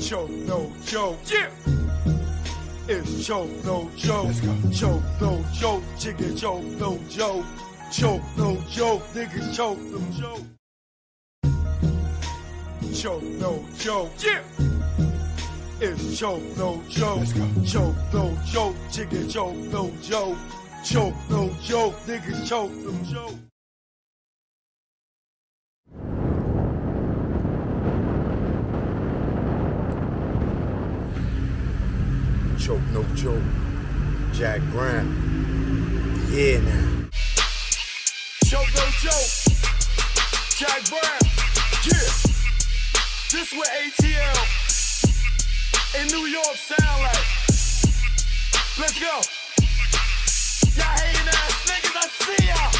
Choke, no joke. Yeah. It's choke, no joke. Let's go. Choke, no joke. Chicken choke, no joke. Choke, no joke. Niggas choke, no joke. Choke, no joke. Yeah. It's choke, no joke. Let's go. Choke, no joke. Chicken choke, no joke. Choke, no joke. Niggas choke, no joke. Choke, no joke. Jack Brown. Yeah, now. Choke, no joke. Jack Brown. Yeah. This what ATL in New York sound like. Let's go. Y'all hating ass niggas, I see y'all.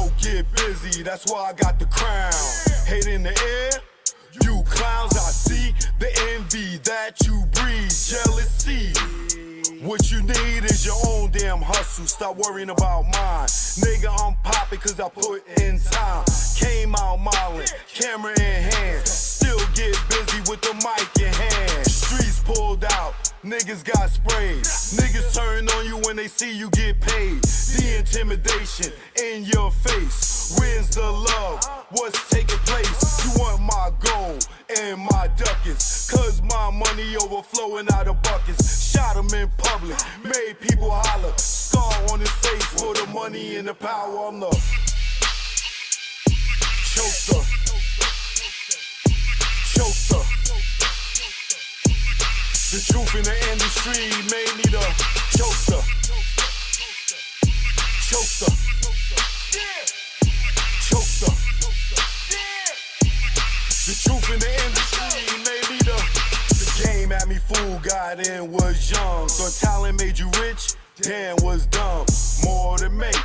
Choke, get busy, that's why I got the crown. Hate in the air, you clowns, I see the envy that you breed, jealousy. What you need is your own damn hustle. Stop worrying about mine. Nigga, I'm poppin' cause I put in time. Came out modeling, camera in hand. Still get busy with the mic in hand. Streets pulled out, niggas got sprayed. Niggas turn on you when they see you get paid. The intimidation in your face. Where's the love? What's taking place? You want my gold and my ducats, cause my money overflowing out of buckets. Shot him in public, made people holler. Scar on his face for the money and the power. I'm the choker. Choker. The truth in the industry made me the choker. Choker. Choker. The truth in the industry made me the game had me fooled, got in, was young. Thought talent made you rich, damn was dumb. More to make,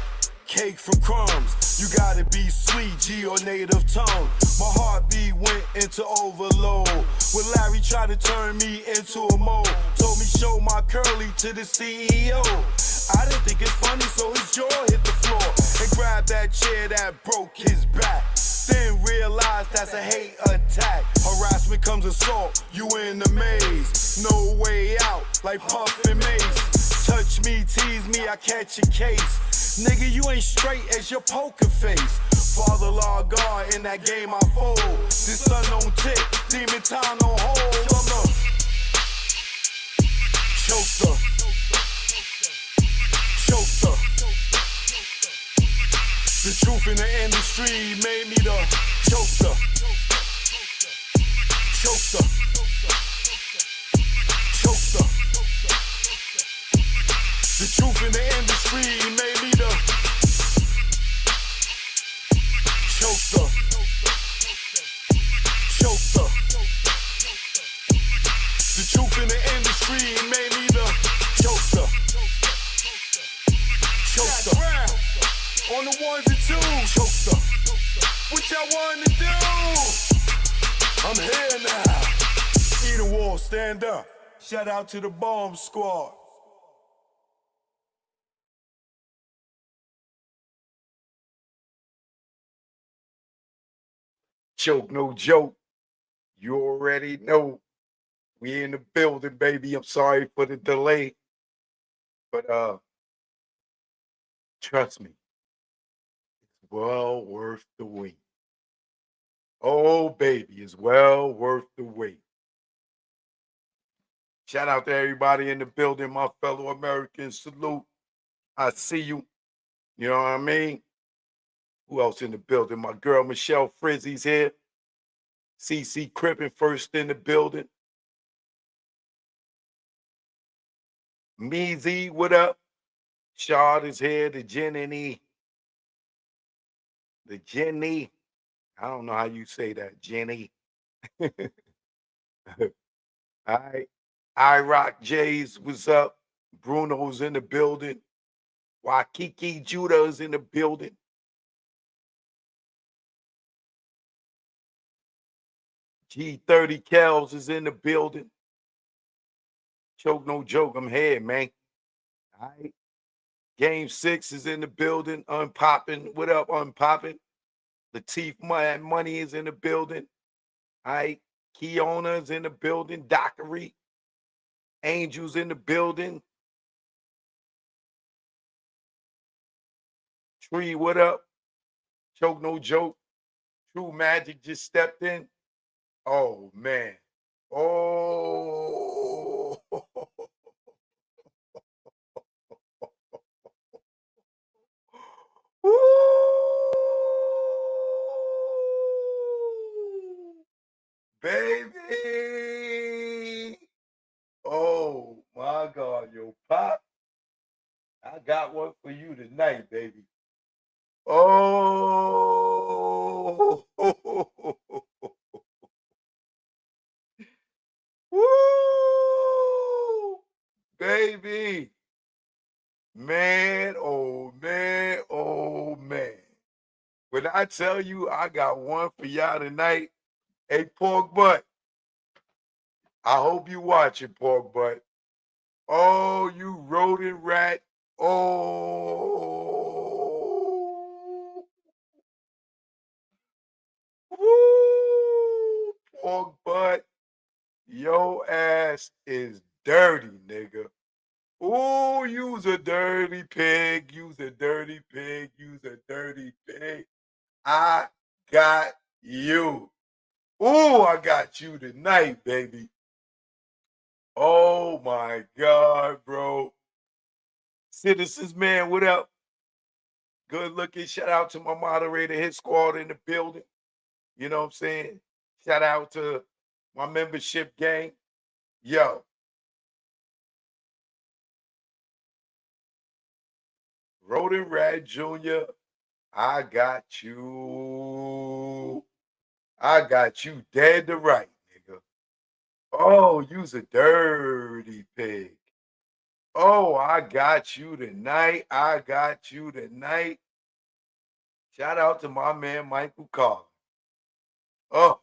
cake from crumbs. You gotta be sweet, G or native tongue. My heartbeat went into overload. When Larry tried to turn me into a mole, told me show my curly to the CEO. I didn't think it's funny, so his jaw hit the floor and grabbed that chair that broke his back. Then realized that's a hate attack. Harassment comes assault, you in the maze. No way out, like Puff and Mace. Touch me, tease me, I catch a case. Nigga, you ain't straight as your poker face. Father law God, in that game I fold. This sun don't tick, demon time don't hold. I'm the choker. Choker. The truth in the industry made me the choker. Choker. Choker. The truth in the industry made me the choker. Choker. The truth in the industry made me the choker. Choker. On the ones and twos, choker. What y'all want to do? I'm here now. Eden Wall, stand up. Shout out to the bomb squad. Choke, no joke. You already know. We in the building, baby. I'm sorry for the delay. But trust me, it's well worth the wait. Oh, baby, it's well worth the wait. Shout out to everybody in the building, my fellow Americans. Salute. I see you. You know what I mean? Who else in the building? My girl Michelle Frizzy's here. CC Crippen first in the building. Meezy, what up? Shard is here. The Jenny. The Jenny. I don't know how you say that, Jenny. All right. iRock Jays, what's up? Bruno's in the building. Waikiki Judah is in the building. G30 Kels is in the building. Choke, no joke. I'm here, man. All right. Game 6 is in the building. Unpopping. What up, Unpopping? Latif Money is in the building. All right. Keona's in the building. Dockery. Angel's in the building. Tree, what up? Choke no joke. True Magic just stepped in. Oh man. Oh. Woo! Baby. Oh my God, yo, Pop. I got one for you tonight, baby. Oh. Woo! Baby. Man, oh man, oh man. When I tell you I got one for y'all tonight, hey, pork butt, I hope you watch it, pork butt. Oh, you rodent rat. Oh. Woo! Pork butt, your ass is dirty, nigga. Ooh, you's a dirty pig. You's a dirty pig. You's a dirty pig. I got you. Ooh, I got you tonight, baby. Oh my God, bro. Citizens, man, what up? Good looking. Shout out to my moderator, hit squad in the building. You know what I'm saying? Shout out to my membership gang. Yo. Rodent Rat Jr., I got you. I got you dead to right, nigga. Oh, you's a dirty pig. Oh, I got you tonight. I got you tonight. Shout out to my man Michael Carter. Oh,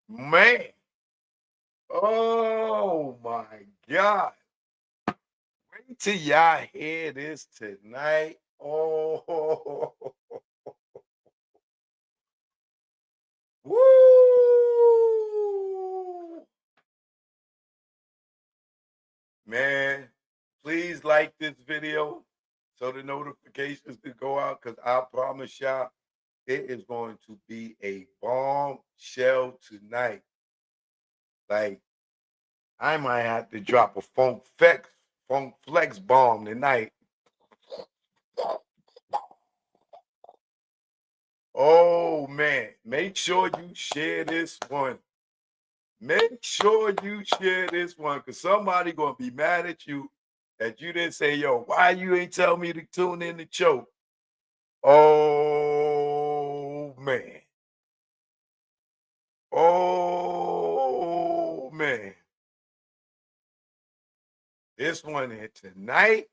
man. Oh my God. Wait till y'all hear this tonight. Oh, woo. Man, please like this video so the notifications can go out, because I promise y'all it is going to be a bombshell tonight. Like, I might have to drop a funk flex bomb tonight. Oh man, make sure you share this one. Make sure you share this one, because somebody gonna be mad at you that you didn't say, yo, why you ain't tell me to tune in the show? Oh man. Oh man. This one here tonight.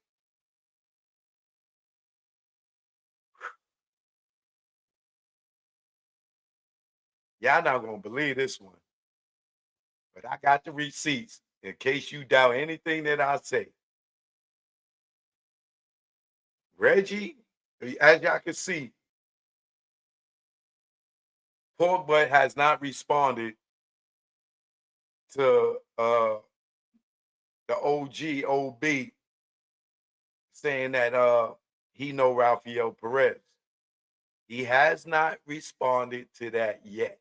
Y'all not gonna believe this one. But I got the receipts in case you doubt anything that I say. Reggie, as y'all can see, Pork Butt has not responded to the OG OB saying that he know Rafael Perez. He has not responded to that yet.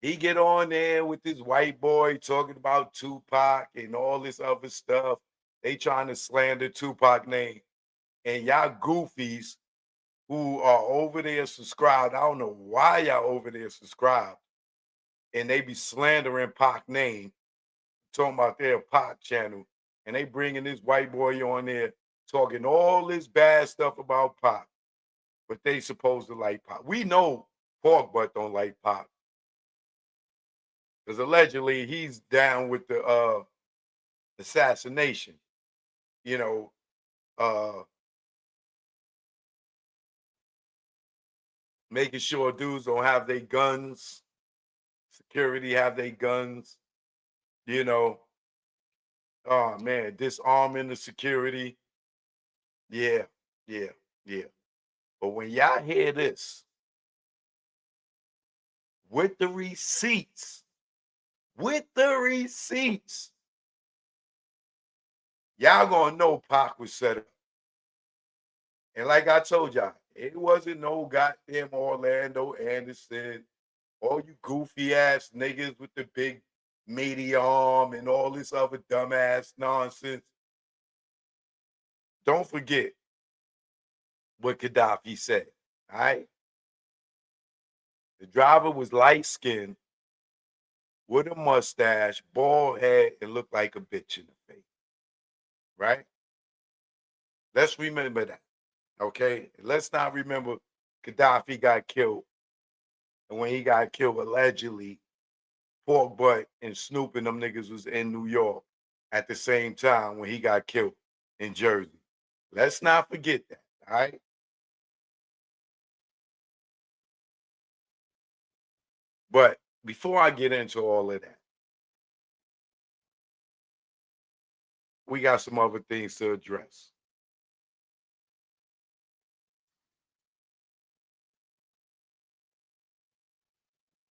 He get on there with this white boy talking about Tupac and all this other stuff. They trying to slander Tupac name. And y'all goofies who are over there subscribed, I don't know why y'all over there subscribed, and they be slandering Pac name, talking about their Pac channel, and they bringing this white boy on there talking all this bad stuff about Pac, but they supposed to like Pac. We know Pork Butt don't like Pac, because allegedly he's down with the assassination. You know, making sure dudes don't have their guns, security have their guns, you know. Oh man, disarming the security. Yeah, yeah, yeah. But when y'all hear this, with the receipts. With the receipts. Y'all gonna know Pac was set up. And like I told y'all, it wasn't no goddamn Orlando Anderson, all you goofy ass niggas with the big meaty arm and all this other dumbass nonsense. Don't forget what Gaddafi said. All right. The driver was light skinned with a mustache, bald head, and looked like a bitch in the face. Right? Let's remember that. Okay. Let's not remember Gaddafi got killed. And when he got killed, allegedly, Pork Butt and Snoop and them niggas was in New York at the same time when he got killed in Jersey. Let's not forget that. All right. But before I get into all of that, we got some other things to address.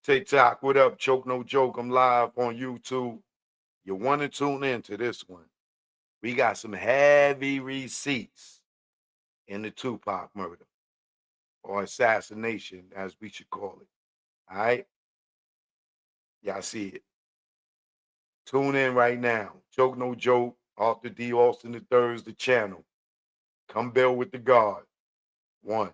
TikTok, what up? Choke No Joke. I'm live on YouTube. You want to tune in to this one. We got some heavy receipts in the Tupac murder or assassination, as we should call it. All right. Y'all see it. Tune in right now. Joke No Joke. Arthur D. Austin III is the channel. Come build with the God. One.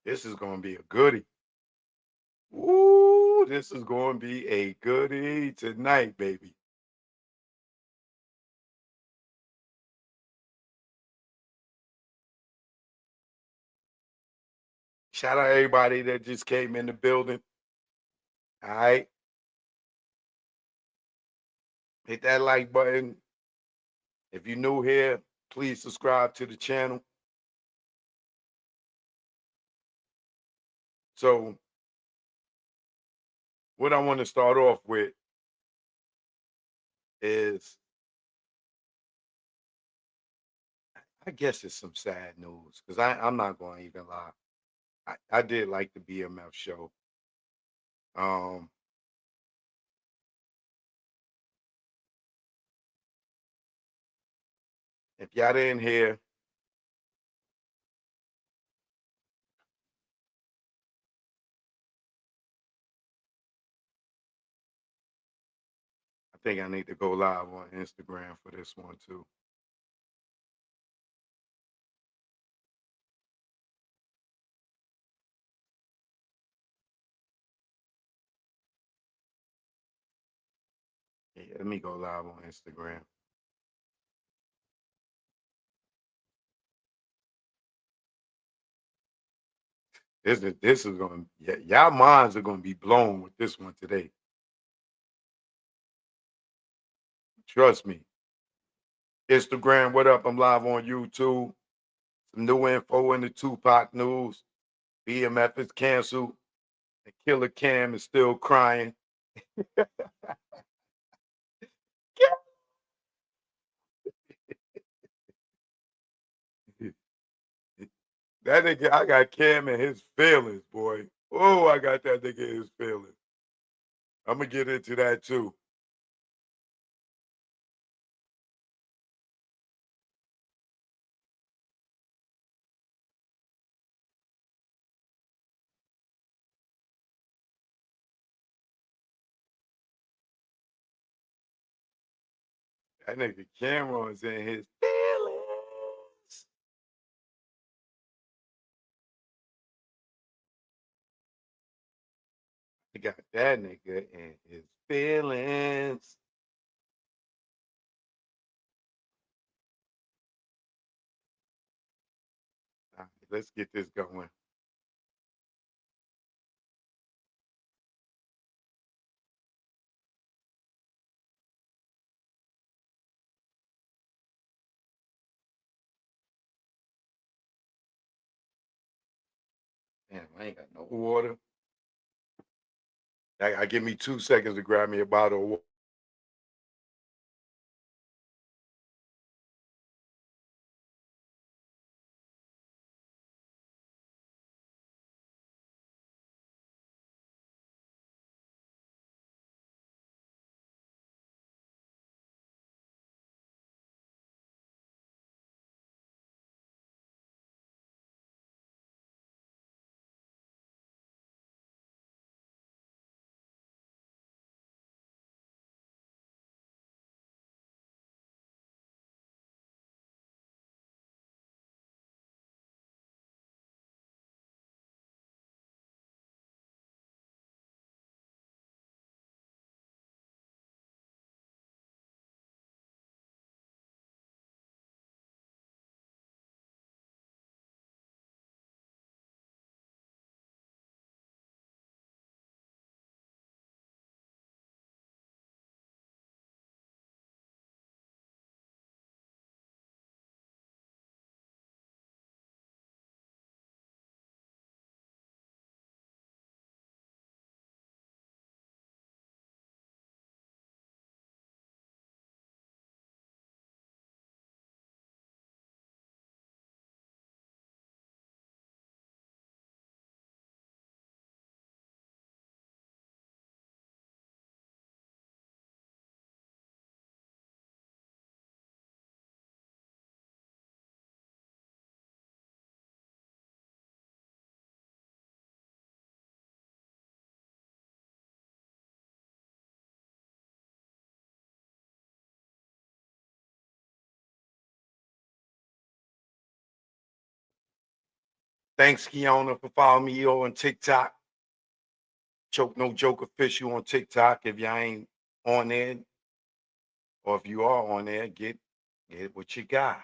This is going to be a goodie. Ooh, this is going to be a goodie tonight, baby. Shout out everybody that just came in the building. All right. Hit that like button. If you're new here, please subscribe to the channel. So, what I want to start off with is, I guess it's some sad news because I'm not going to even lie. I did like the BMF show. Um, if y'all didn't hear, I think I need to go live on Instagram for this one too. Yeah, let me go live on Instagram. This is going to, y'all minds are going to be blown with this one today. Trust me. Instagram, what up? I'm live on YouTube. Some new info in the Tupac news. BMF is canceled. And Killer Cam is still crying. That nigga, I got Cam in his feelings, boy. Oh, I got that nigga in his feelings. I'm gonna get into that too. That nigga Cameron's in his feelings. I got that nigga in his feelings. All right, let's get this going. Damn, I ain't got no. water. I give me 2 seconds to grab me a bottle of water. Thanks, Kiona, for following me on TikTok. Choke No Joke Official on TikTok. If y'all ain't on there, or if you are on there, get what you got.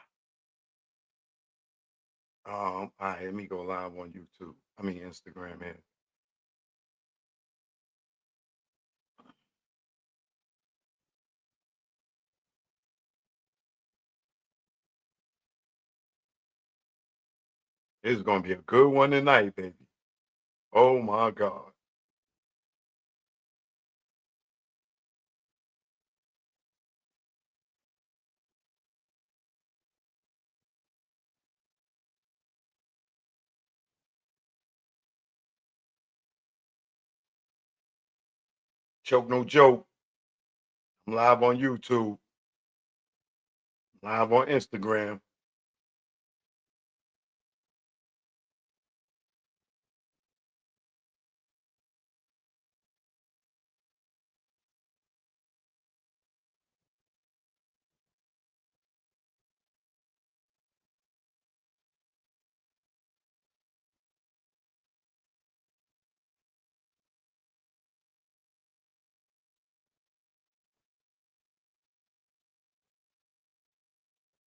All right, let me go live on YouTube. I mean Instagram here. It's gonna be a good one tonight, baby. Oh my God. Choke No Joke. I'm live on YouTube. Live on Instagram.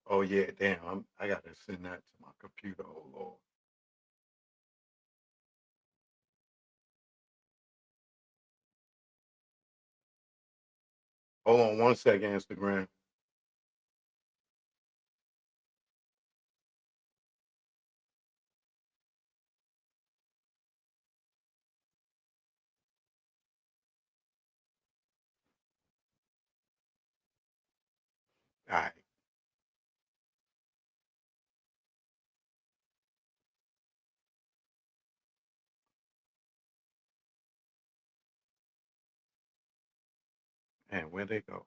Oh yeah, damn. I gotta send that to my computer. Oh Lord. Hold on 1 second, Instagram. All right. And where they go?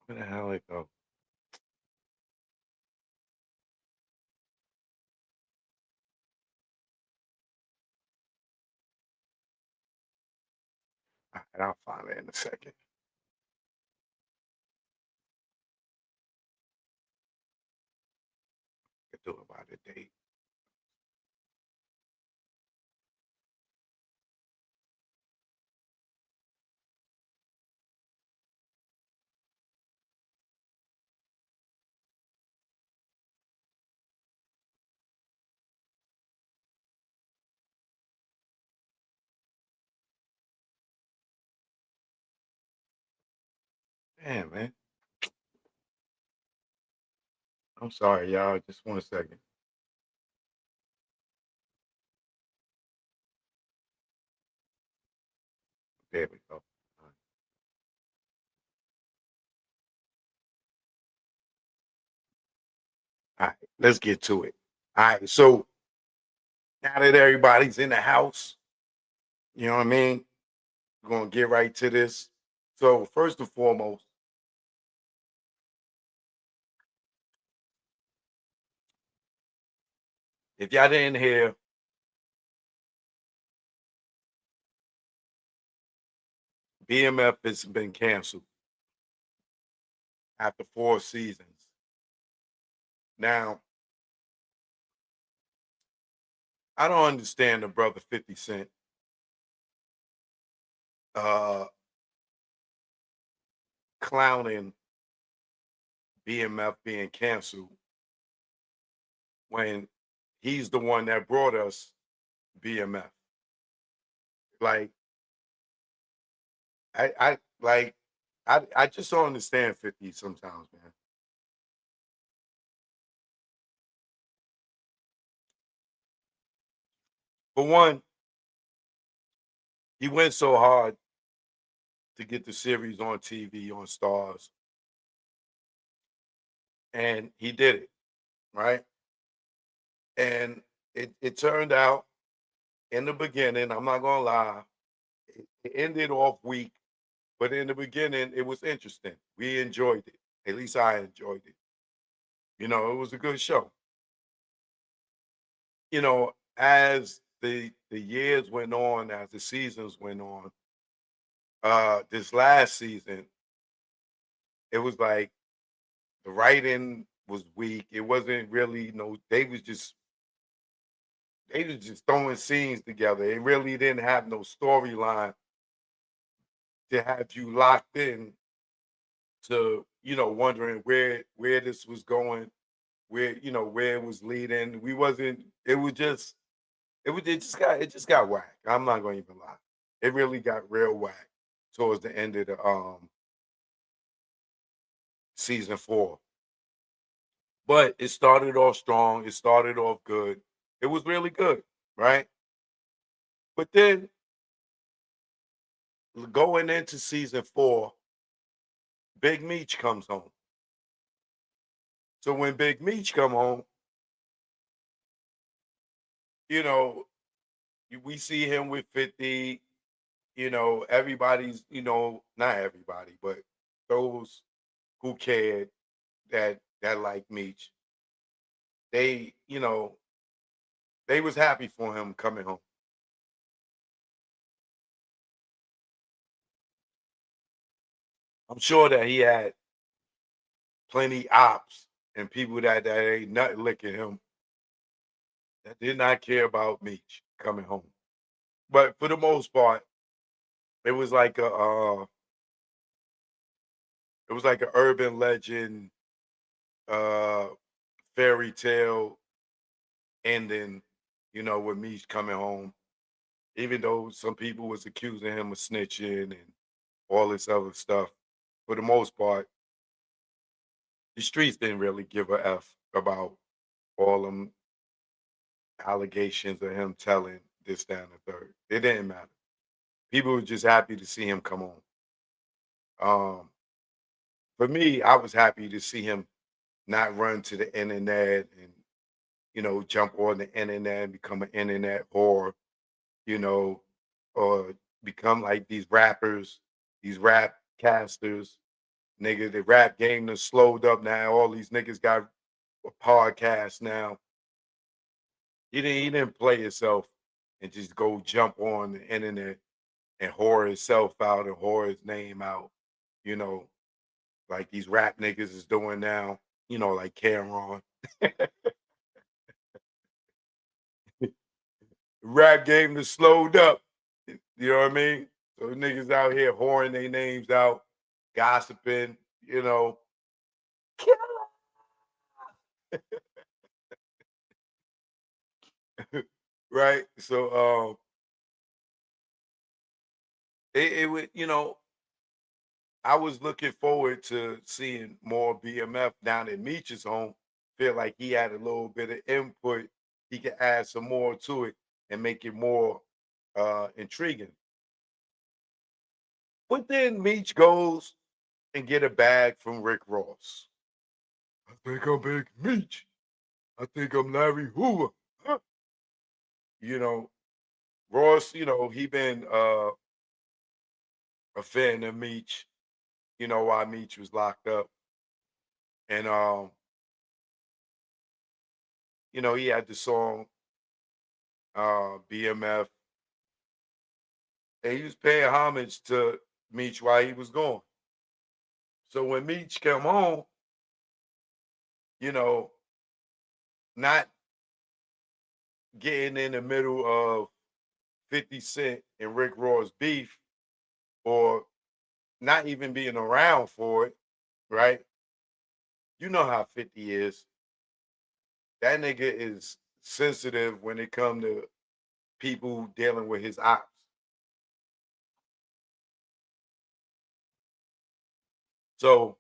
Where the hell they go? All right, I'll find it in a second. I do it by the date. Damn, man. I'm sorry, y'all. Just 1 second. There we go. All right, let's get to it. All right, so now that everybody's in the house, you know what I mean? We're gonna get right to this. So first and foremost, if y'all didn't hear, BMF has been canceled after 4 seasons. Now, I don't understand the brother 50 Cent uh clowning BMF being canceled when he's the one that brought us BMF. Like, I just don't understand 50 sometimes, man. For one, he went so hard to get the series on TV on Stars, and he did it, right? And it turned out in the beginning, I'm not gonna lie, it ended off weak, but in the beginning, it was interesting. We enjoyed it. At least I enjoyed it. It was a good show. As the years went on, as the seasons went on, this last season, it was like the writing was weak. It wasn't really they was just throwing scenes together. It really didn't have no storyline to have you locked in to, wondering where this was going, where it was leading. We wasn't it just got whack. I'm not gonna even lie. It really got real whack towards the end of the season 4. But it started off strong. It started off good. It was really good, right? But then going into season 4, Big Meech comes home. So when Big Meech come home, you know, we see him with 50. Everybody's, not everybody, but those who cared that like Meech, they was happy for him coming home. I'm sure that he had plenty ops and people that ain't nothing licking him that did not care about Meech coming home. But for the most part, it was like a urban legend, uh, fairy tale ending. With Meech coming home, even though some people was accusing him of snitching and all this other stuff. For the most part, the streets didn't really give a f about all them allegations of him telling this, that, and the third. It didn't matter. People were just happy to see him come on. For me, I was happy to see him not run to the internet and jump on the internet and become an internet whore, you know, or become like these rappers, these rap casters. Nigga, the rap game done slowed up now. All these niggas got a podcast now. He didn't play himself and just go jump on the internet and whore himself out and whore his name out, you know, like these rap niggas is doing now, like Cameron. Rap game that slowed up. You know what I mean? So niggas out here whoring their names out, gossiping, you know. Right? So it would, I was looking forward to seeing more BMF down at Meech's home. Feel like he had a little bit of input. He could add some more to it and make it more intriguing. But then Meech goes and get a bag from Rick Ross. I think I'm Big Meech. I think I'm Larry Hoover. Huh? You know, Ross, he been a fan of Meech, while Meech was locked up. And he had the song BMF, and he was paying homage to Meech while he was gone. So when Meech came home, you know, not getting in the middle of 50 Cent and Rick Ross beef, or not even being around for it, right? You know how 50 is. That nigga is sensitive when it come to people dealing with his ops. So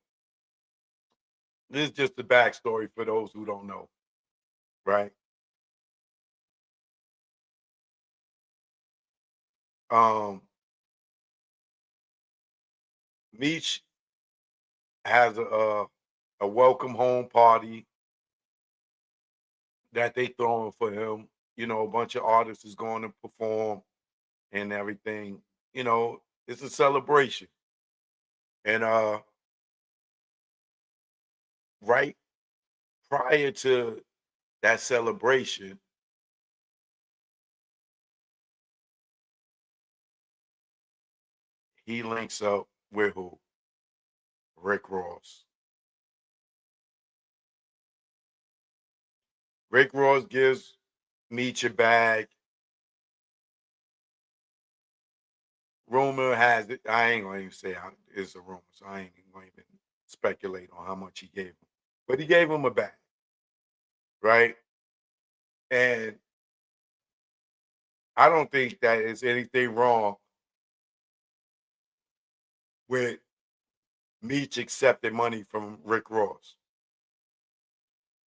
this is just the backstory for those who don't know, right? Um, Meech has a welcome home party that they throwing for him. A bunch of artists is going to perform and everything. It's a celebration. And right prior to that celebration, he links up with who? Rick Ross. Rick Ross gives Meech a bag. Rumor has it, I ain't gonna even say it's a rumor, so I ain't gonna even speculate on how much he gave him. But he gave him a bag, right? And I don't think that is anything wrong with Meech accepting money from Rick Ross.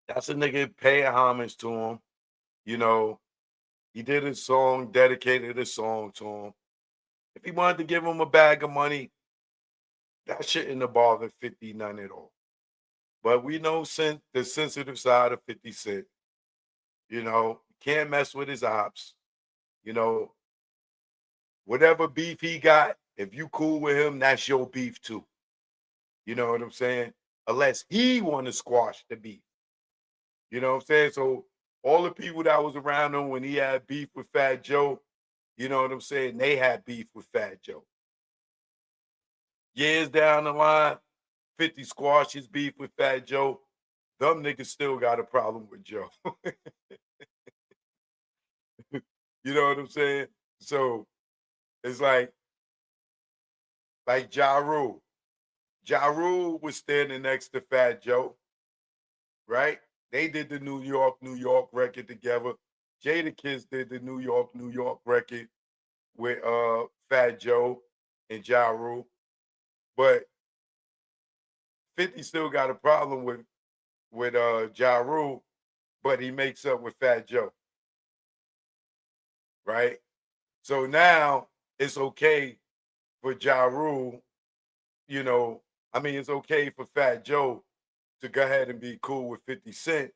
That's a nigga paying homage to him. He did a song, dedicated a song to him. If he wanted to give him a bag of money, that shouldn't have bothered 50 none at all. But we know the sensitive side of 50 Cent. Can't mess with his ops. You know, whatever beef he got, if you cool with him, that's your beef too. You know what I'm saying? Unless he want to squash the beef. You know what I'm saying? So all the people that was around him when he had beef with Fat Joe, you know what I'm saying? They had beef with Fat Joe. Years down the line, 50 squashes beef with Fat Joe. Them niggas still got a problem with Joe. You know what I'm saying? So it's like Ja Rule. Ja Rule was standing next to Fat Joe, right? They did the New York record together. Jadakiss did the New York record with Fat Joe and Ja Rule. But 50 still got a problem with Ja Rule, but he makes up with Fat Joe. Right? So now it's okay for Ja Rule, it's okay for Fat Joe to go ahead and be cool with 50 Cent,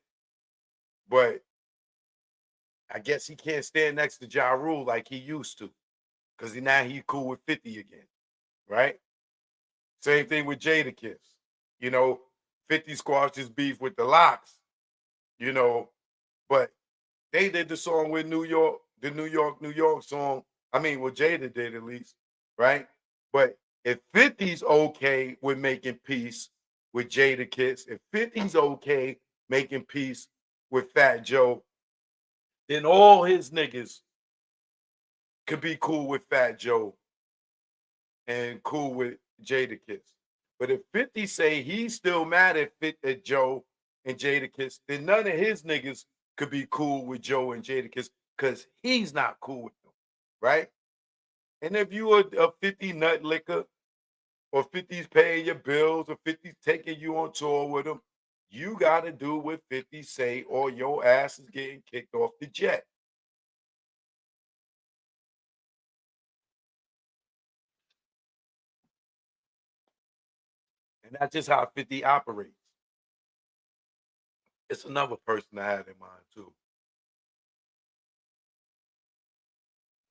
but I guess he can't stand next to Ja Rule like he used to, because now he cool with 50 again, right? Same thing with Jadakiss. 50 squashed his beef with the Locks, you know, but they did the song with the New York song. Jada did at least, right? But if 50's okay with making peace with Jadakiss, if 50's okay making peace with Fat Joe, then all his niggas could be cool with Fat Joe and cool with Jadakiss. But if 50 say he's still mad at Joe and Jadakiss, then none of his niggas could be cool with Joe and Jadakiss because he's not cool with them, right? And if you a 50 nut liquor or 50's paying your bills, or 50's taking you on tour with him, you got to do what 50 say, or your ass is getting kicked off the jet. And that's just how 50 operates. It's another person I had in mind too.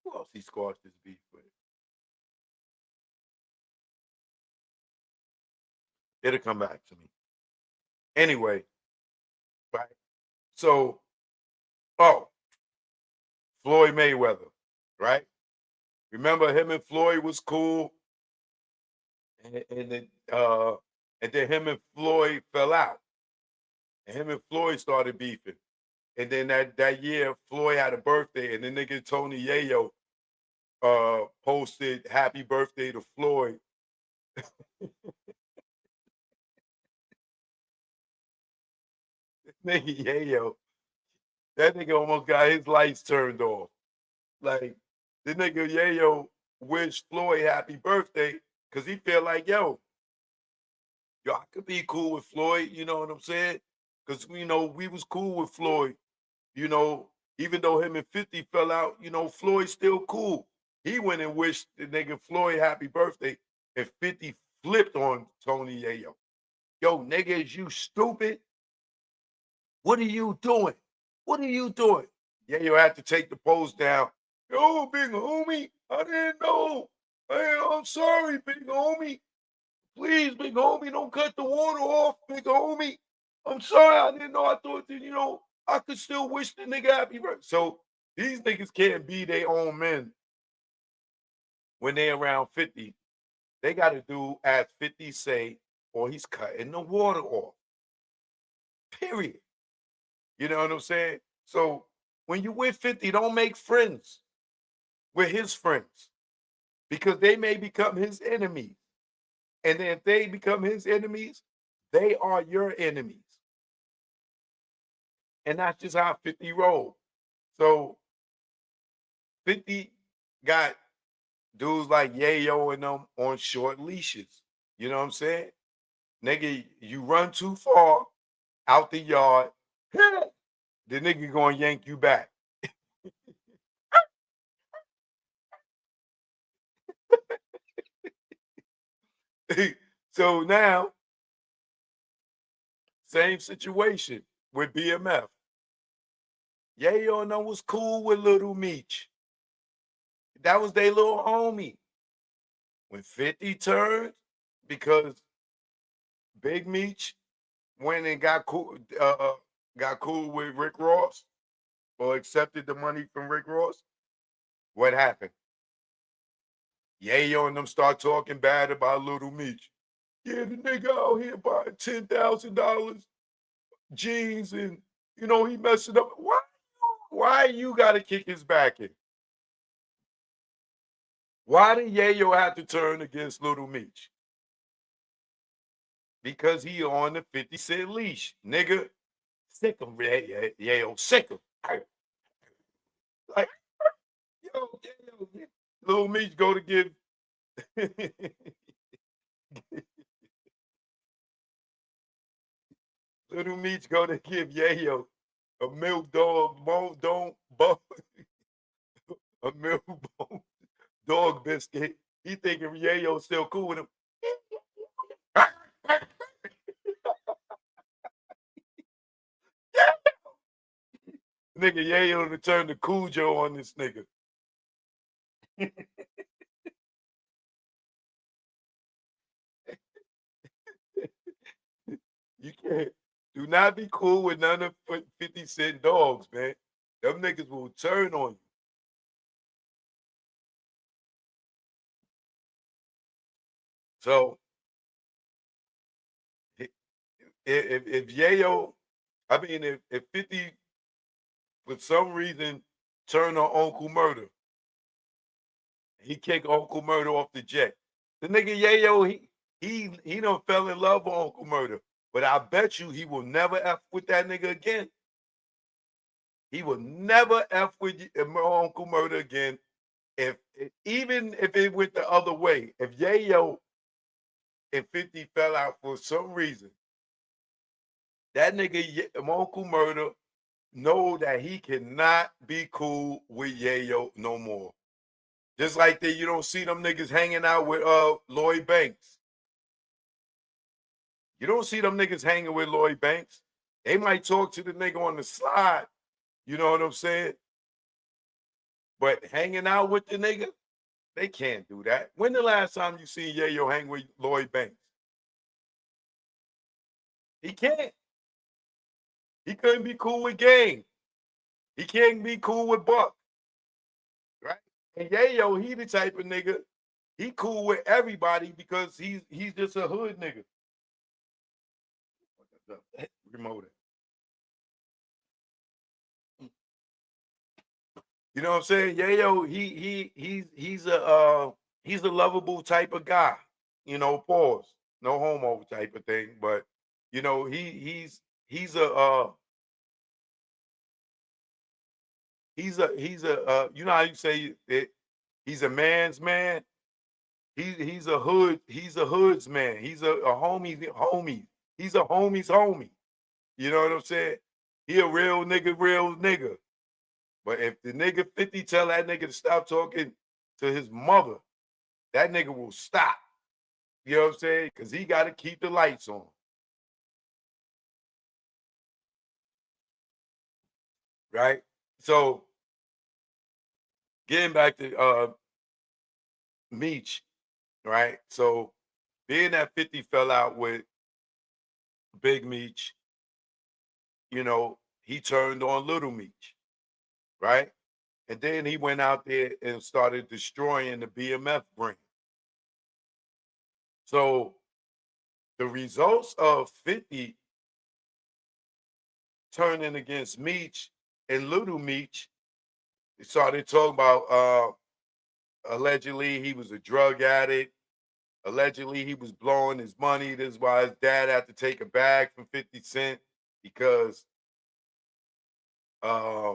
Who else he squashed his beef with? It'll come back to me. Anyway, right? So, oh, Floyd Mayweather, right? Remember him and Floyd was cool, and then him and Floyd fell out, and him and Floyd started beefing. And then that year, Floyd had a birthday, and the nigga Tony Yayo posted "Happy Birthday" to Floyd. Nigga Yayo, that nigga almost got his lights turned off. Like the nigga Yayo wished Floyd happy birthday because he felt like, yo, I could be cool with Floyd, you know what I'm saying? Because we was cool with Floyd, even though him and 50 fell out, Floyd's still cool. He went and wished the nigga Floyd happy birthday, and 50 flipped on Tony Yayo. Yo, nigga, is you stupid? What are you doing? What are you doing? Yayo had to take the post down. Yo, big homie, I didn't know. Hey, I'm sorry, big homie. Please, big homie, don't cut the water off, big homie. I'm sorry, I didn't know. I thought that, I could still wish the nigga happy birthday. So these niggas can't be their own men when they around 50. They got to do as 50 say, or he's cutting the water off. Period. You know what I'm saying? So when you with 50, don't make friends with his friends because they may become his enemies. And then if they become his enemies, they are your enemies. And that's just how 50 roll. So 50 got dudes like Yayo and them on short leashes. You know what I'm saying? Nigga, you run too far out the yard, the nigga gonna yank you back. So now, same situation with BMF. Yayo and them was cool with Little Meech. That was their little homie. When 50 turned, because Big Meech went and got cool with Rick Ross, or accepted the money from Rick Ross, what happened? Yayo and them start talking bad about Little Meech. Yeah, the nigga out here buying $10,000 jeans, and he messing up. Why you gotta kick his back in? Why did Yayo have to turn against Little Meech? Because he on the 50 Cent leash. Nigga, sick him, Yayo, sick him. Like, yo, Little Meech go to give Little Meech go to give Yayo a milk dog bone, a milk bone dog biscuit. He thinking Yayo still cool with him. Nigga, Yayo to turn the Cujo on this nigga. You can't. Do not be cool with none of 50 Cent dogs, man. Them niggas will turn on you. So if Yayo, I mean, if 50 for some reason turn on Uncle Murder, he kick Uncle Murder off the jet. The nigga Yayo, he done fell in love with Uncle Murder. But I bet you he will never F with that nigga again. He will never F with Uncle Murder again. Even if it went the other way, if Yayo and 50 fell out for some reason, that nigga Uncle Murder know that he cannot be cool with Yayo no more. Just like that, you don't see them niggas hanging out with Lloyd Banks. You don't see them niggas hanging with Lloyd Banks. They might talk to the nigga on the slide, you know what I'm saying? But hanging out with the nigga, they can't do that. When the last time you seen Yayo hang with Lloyd Banks? He can't. He couldn't be cool with Game. He can't be cool with Buck. Right? And Yayo, he the type of nigga, he cool with everybody because he's just a hood nigga. Remote it. You know what I'm saying? Yayo, he's a lovable type of guy. You know, pause. No homo type of thing, but you know, he's a you know how you say it, he's a man's man. He's a hood's man. He's a homie. He's a homie's homie. You know what I'm saying? He a real nigga. But if the nigga 50 tell that nigga to stop talking to his mother, that nigga will stop. You know what I'm saying? Because he got to keep the lights on. Right? So, getting back to Meech, right? So, being that 50 fell out with Big Meech, you know, he turned on Little Meech, right? And then he went out there and started destroying the BMF brand. So the results of 50 turning against Meech and Little Meech, they started talking about allegedly he was a drug addict. Allegedly he was blowing his money. This is why his dad had to take a bag from 50 Cent because uh,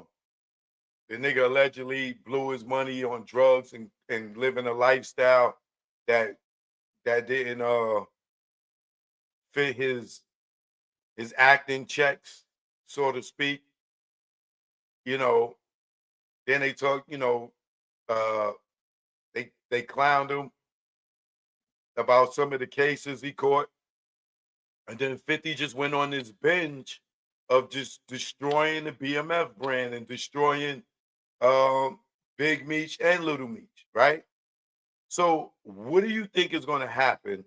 the nigga allegedly blew his money on drugs and living a lifestyle that didn't fit his acting checks, so to speak. You know, then they talk, you know, uh they clowned him about some of the cases he caught. And then 50 just went on this binge of just destroying the BMF brand and destroying um Big Meech and Little Meech, right? So, what do you think is going to happen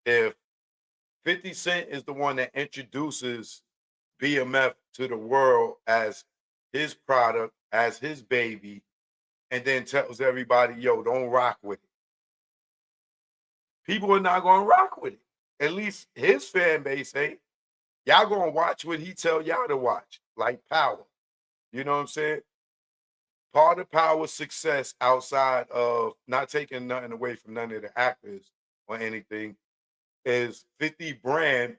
if 50 Cent is the one that introduces BMF to the world as his product, as his baby, and then tells everybody, yo, don't rock with it? People are not going to rock with it. At least his fan base ain't. Y'all going to watch what he tell y'all to watch, like Power. You know what I'm saying? Part of Power's success outside of not taking nothing away from none of the actors or anything is 50 brand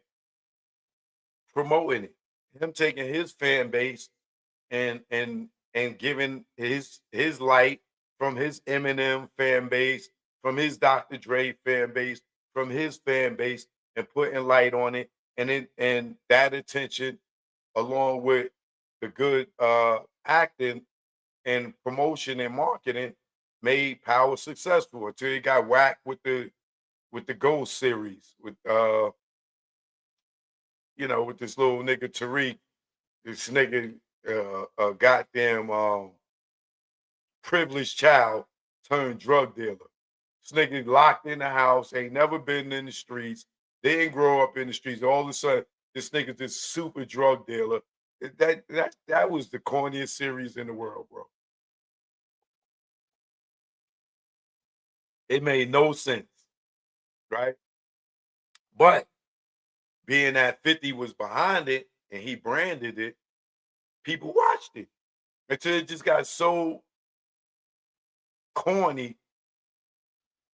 promoting it. Him taking his fan base and giving his light from his Eminem fan base, from his Dr. Dre fan base, from his fan base, and putting light on it, and that attention, along with the good acting and promotion and marketing, made Power successful until he got whacked with the Ghost series with you know, with this little nigga Tariq, this nigga a goddamn privileged child turned drug dealer. This nigga locked in the house, ain't never been in the streets, didn't grow up in the streets. All of a sudden, this nigga this super drug dealer. That was the corniest series in the world, bro. It made no sense, right? But being that 50 was behind it and he branded it, people watched it until it just got so corny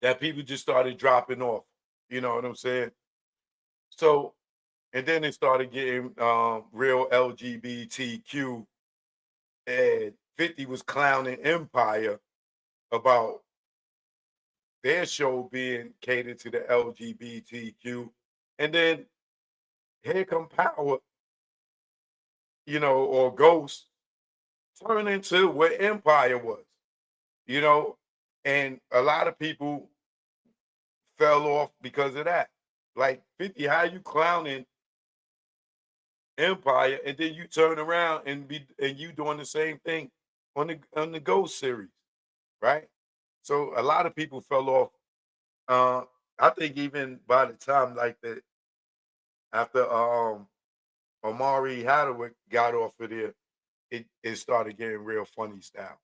that people just started dropping off. You know what I'm saying? So, and then it started getting real LGBTQ, and 50 was clowning Empire about their show being catered to the LGBTQ. And then here come Power, or Ghost, turn into what Empire was, you know, and a lot of people fell off because of that. Like 50, how you clowning Empire and then you turn around and you doing the same thing on the Ghost series, right? So a lot of people fell off. Uh, I think even by the time like the after Omari Hadaway got off of there, it started getting real funny style.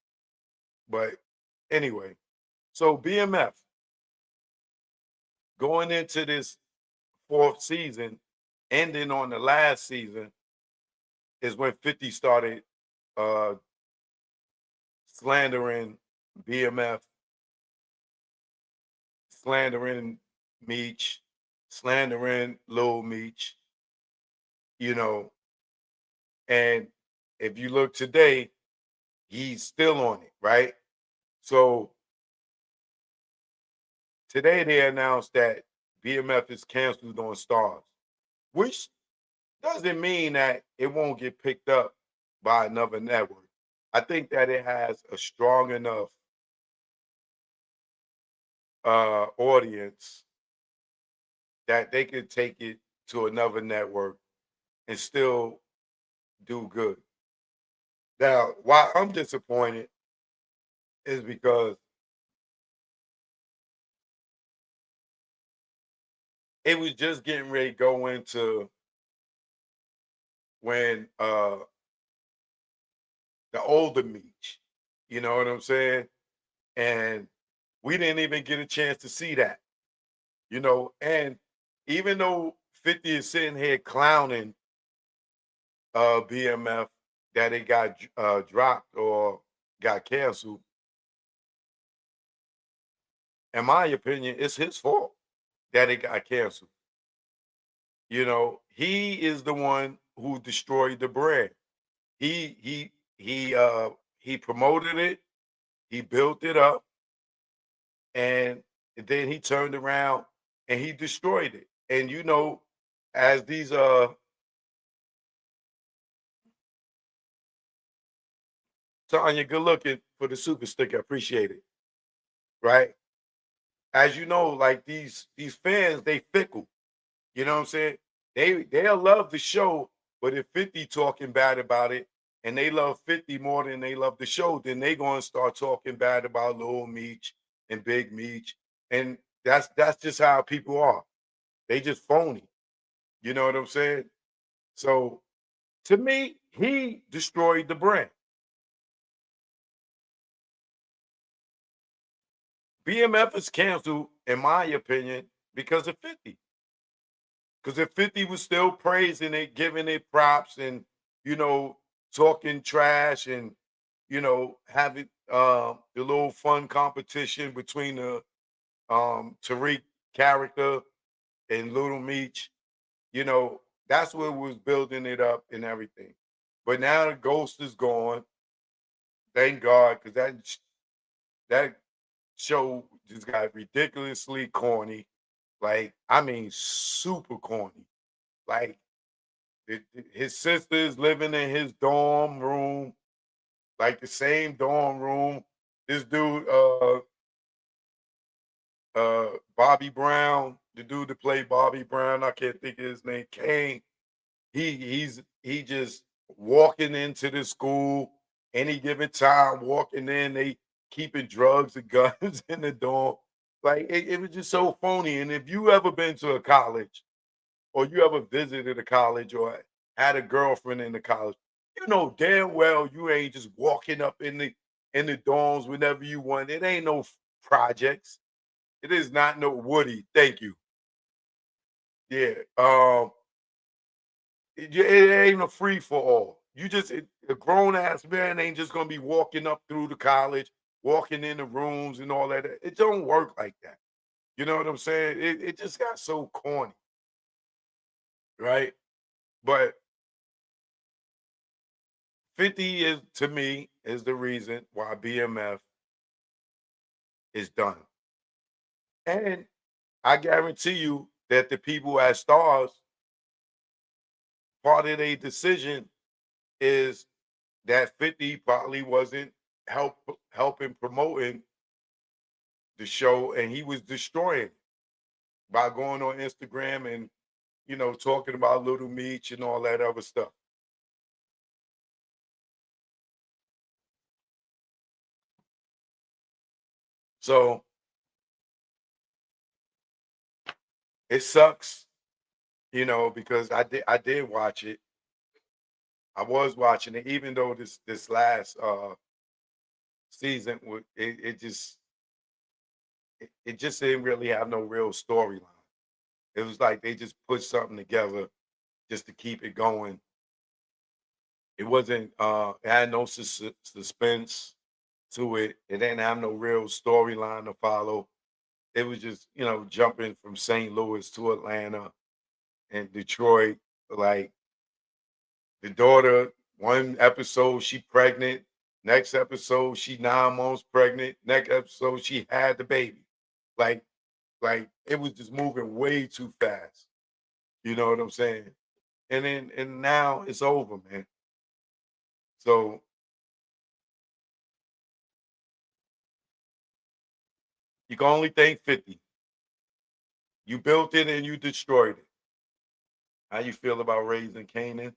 But anyway, so BMF going into this fourth season, ending on the last season, is when 50 started uh slandering BMF, slandering Meech, slandering Lil Meech, you know, and if you look today, he's still on it, right? So today they announced that BMF is canceled on Stars, which doesn't mean that it won't get picked up by another network. I think that it has a strong enough audience that they could take it to another network and still do good. Now, why I'm disappointed is because it was just getting ready to go into when the older Meech, you know what I'm saying? And we didn't even get a chance to see that, and even though 50 is sitting here clowning BMF that it got dropped or got canceled, in my opinion, it's his fault that it got canceled. He is the one who destroyed the brand. He promoted it, he built it up, and then he turned around and he destroyed it. And as these Tanya, good looking for the super stick. I appreciate it. Right? As you know, like these fans, they fickle. You know what I'm saying? They'll love the show, but if 50 talking bad about it, and they love 50 more than they love the show, then they gonna start talking bad about Lil Meech and Big Meech. And that's just how people are. They just phony. You know what I'm saying? So to me, he destroyed the brand. BMF is canceled, in my opinion, because of 50. Because if 50 was still praising it, giving it props, and talking trash, and having the little fun competition between the Tariq character and Little Meech, you know, that's what was building it up and everything. But now the ghost is gone. Thank God, because that show just got ridiculously corny. Like, I mean, super corny. Like, his sister is living in his dorm room, like the same dorm room. This dude, Bobby Brown, the dude that played Bobby Brown, I can't think of his name, Kane. He just walking into the school any given time, walking in, they keeping drugs and guns in the dorm. Like it was just so phony. And if you ever been to a college or you ever visited a college or had a girlfriend in the college, you know damn well you ain't just walking up in the dorms whenever you want. It ain't no projects. It is not no Woody. Thank you. Yeah. It ain't a free for all. A grown ass man ain't just gonna be walking up through the college, walking in the rooms and all that. It don't work like that. You know what I'm saying? It just got so corny, right? But 50 is to me is the reason why BMF is done. And I guarantee you that the people at Stars, part of their decision is that 50 probably wasn't helping promoting the show, and he was destroying it by going on Instagram and talking about Little Meech and all that other stuff. So it sucks, because I did watch it. I was watching it, even though this last season it just didn't really have no real storyline. It was like they just put something together just to keep it going. It wasn't it had no suspense to it. It didn't have no real storyline to follow. It was just, jumping from St. Louis to Atlanta and Detroit. Like the daughter, one episode she pregnant, next episode she 9 months pregnant, next episode she had the baby. Like like it was just moving way too fast. You know what I'm saying? And now it's over, man. So you can only thank 50. You built it and you destroyed it. How you feel about Raising Canaan?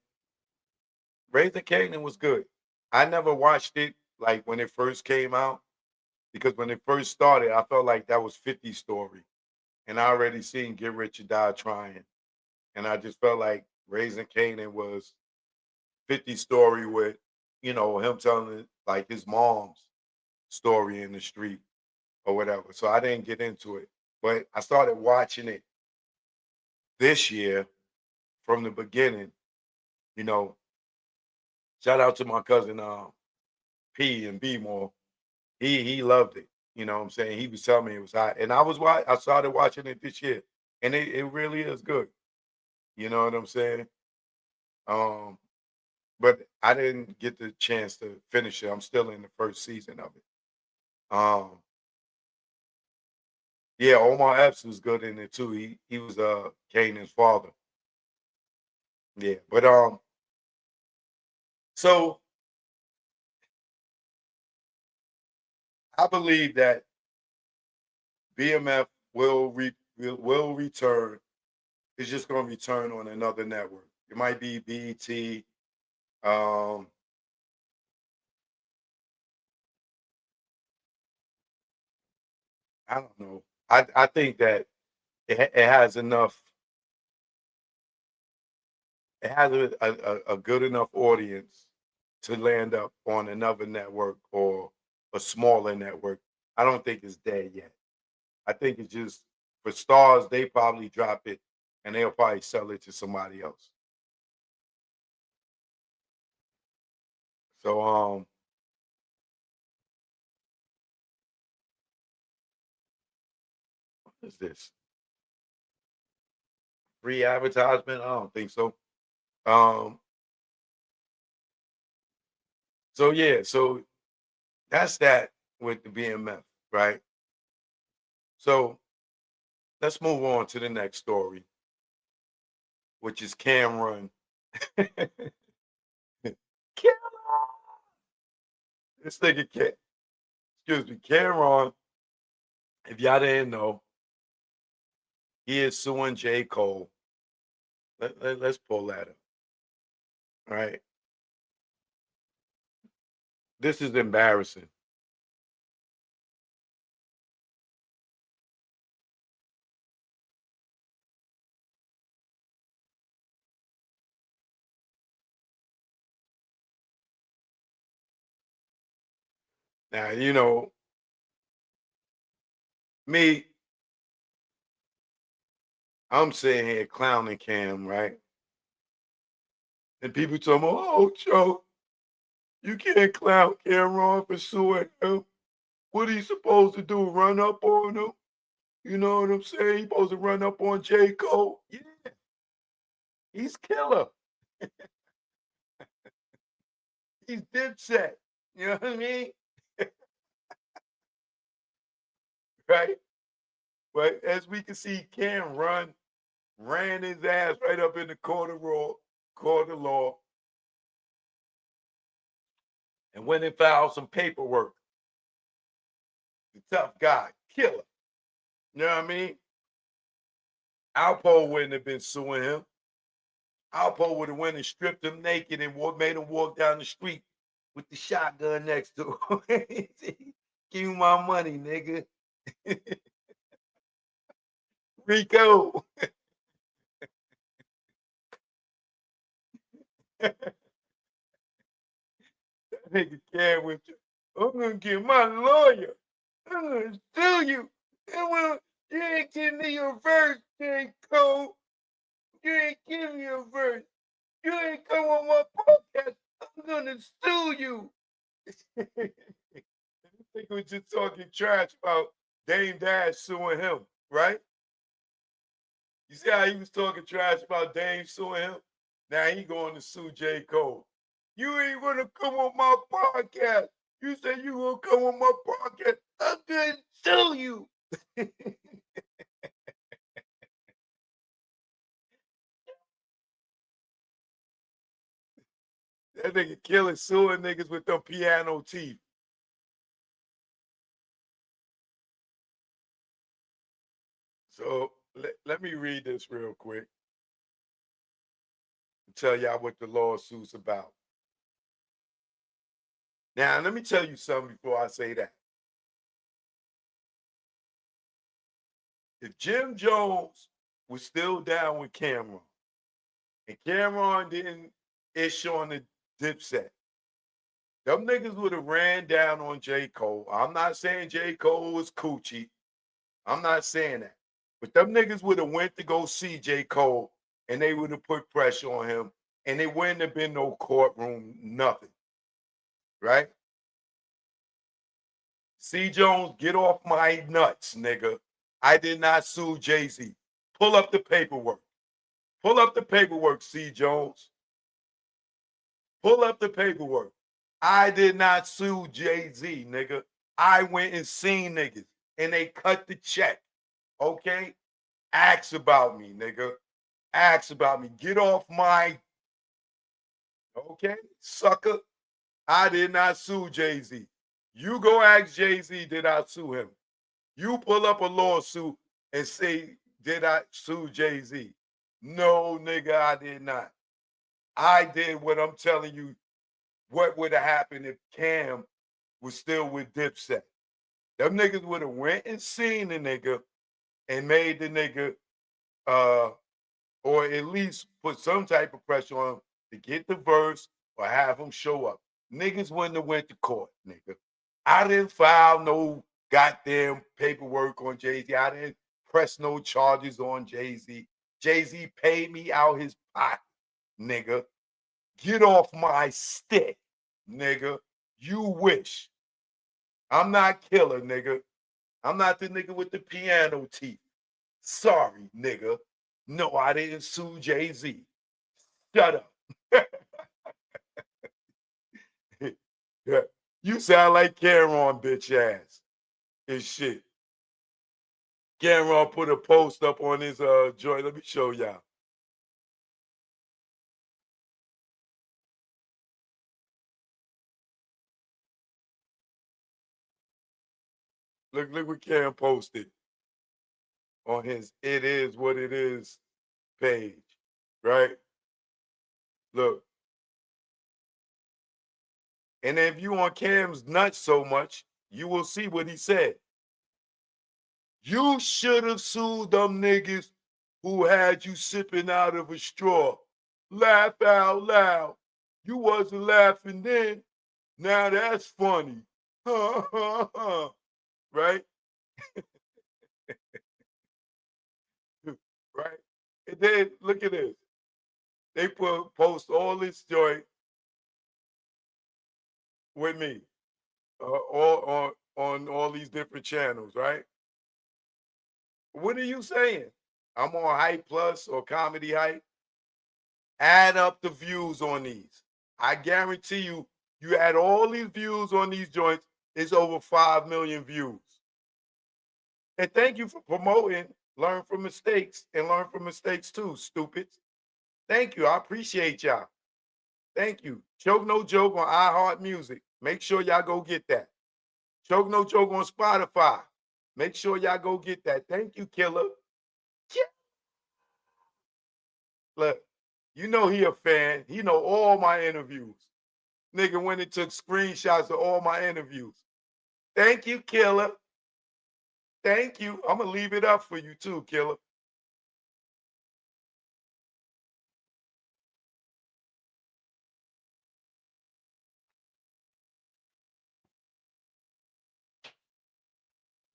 Raising Canaan was good. I never watched it like when it first came out because when it first started, I felt like that was 50's story. And I already seen Get Rich or Die Trying. And I just felt like Raising Canaan was 50's story with, him telling like his mom's story in the street or whatever. So I didn't get into it. But I started watching it this year from the beginning, you know. Shout out to my cousin P and B more. He loved it. You know what I'm saying? He was telling me it was hot. And I started watching it this year. And it really is good. You know what I'm saying? Um, but I didn't get the chance to finish it. I'm still in the first season of it. Um, yeah, Omar Epps was good in it too. He was Kanan's father. Yeah. But so I believe that BMF will return. It's just gonna return on another network. It might be BET. Um, I don't know. I think that it has enough. It has a good enough audience to land up on another network or a smaller network. I don't think it's dead yet. I think it's just for Stars. They probably drop it and they'll probably sell it to somebody else. So what is this? Free advertisement? I don't think so. Um, so yeah, so that's that with the BMF, right? So let's move on to the next story, which is Cameron. Cameron! This nigga can't. Excuse me, Cameron. If y'all didn't know, he is suing J. Cole. Let's pull that up. All right. This is embarrassing. Now, me, I'm sitting here clowning Cam, right? And people tell me, oh, Joe, you can't clown Cameron for suing him. What he supposed to do? Run up on him? You know what I'm saying? He supposed to run up on J. Cole. Yeah, he's killer. He's Dipset. You know what I mean? Right? But as we can see, Cam ran his ass right up in the court of law, and went and filed some paperwork. The tough guy, killer. You know what I mean? Alpo wouldn't have been suing him. Alpo would have went and stripped him naked and made him walk down the street with the shotgun next to him. Give me my money, nigga. Rico. That nigga Cam with you. I'm gonna get my lawyer. I'm gonna sue you. And well, you ain't give me a verse, J. Cole. You ain't give me a verse. You ain't come on my podcast. I'm gonna sue you. I think we was just talking trash about Dame Dash suing him, right? You see how he was talking trash about Dame suing him? Now he going to sue J. Cole. You ain't gonna come on my podcast. You said you gonna come on my podcast. I'm gonna sue you. That nigga killing, suing niggas with them piano teeth. So let me read this real quick and tell y'all what the lawsuit's about. Now, let me tell you something before I say that. If Jim Jones was still down with Cameron and Cameron didn't issue on the Dipset, them niggas would have ran down on J. Cole. I'm not saying J. Cole was coochie. I'm not saying that. But them niggas would have went to go see J. Cole and they would have put pressure on him and it wouldn't have been no courtroom, nothing. Right? C. Jones, get off my nuts, nigga. I did not sue Jay-Z. Pull up the paperwork. Pull up the paperwork, C. Jones. Pull up the paperwork. I did not sue Jay-Z, nigga. I went and seen niggas and they cut the check. Okay? Ask about me, nigga. Ask about me. Get off my, okay, sucker. I did not sue Jay-Z. You go ask Jay-Z, did I sue him? You pull up a lawsuit and say, did I sue Jay-Z? No, nigga, I did not. I did what I'm telling you, what would have happened if Cam was still with Dipset. Them niggas would have went and seen the nigga and made the nigga, or at least put some type of pressure on him to get the verse or have him show up. Niggas wouldn't have went to court, nigga. I didn't file no goddamn paperwork on Jay-Z. I didn't press no charges on Jay-Z. Jay-Z paid me out his pocket, nigga. Get off my stick, nigga. You wish. I'm not killer, nigga. I'm not the nigga with the piano teeth. Sorry, nigga. No, I didn't sue Jay-Z. Shut up. Yeah. You sound like Cameron, bitch ass. And shit. Cameron put a post up on his joint. Let me show y'all. Look what Cam posted on his It Is What It Is page. Right? Look. And if you on Cam's nuts so much, you will see what he said. You should have sued them niggas who had you sipping out of a straw. Laugh out loud. You wasn't laughing then. Now that's funny. Right? Right? And then look at this. They post all this joint with me. All on all these different channels, right? What are you saying? I'm on Hype Plus or Comedy Hype. Add up the views on these. I guarantee you, you add all these views on these joints, it's over 5 million views. And thank you for promoting Learn from Mistakes and Learn from Mistakes too, stupids. Thank you. I appreciate y'all. Thank you. Choke No Joke on iHeart Music. Make sure y'all go get that. Choke No Joke on Spotify. Make sure y'all go get that. Thank you, Killer. Look, you know he a fan. He know all my interviews. Nigga went and took screenshots of all my interviews. Thank you, Killer. Thank you. I'm gonna leave it up for you too, Killer.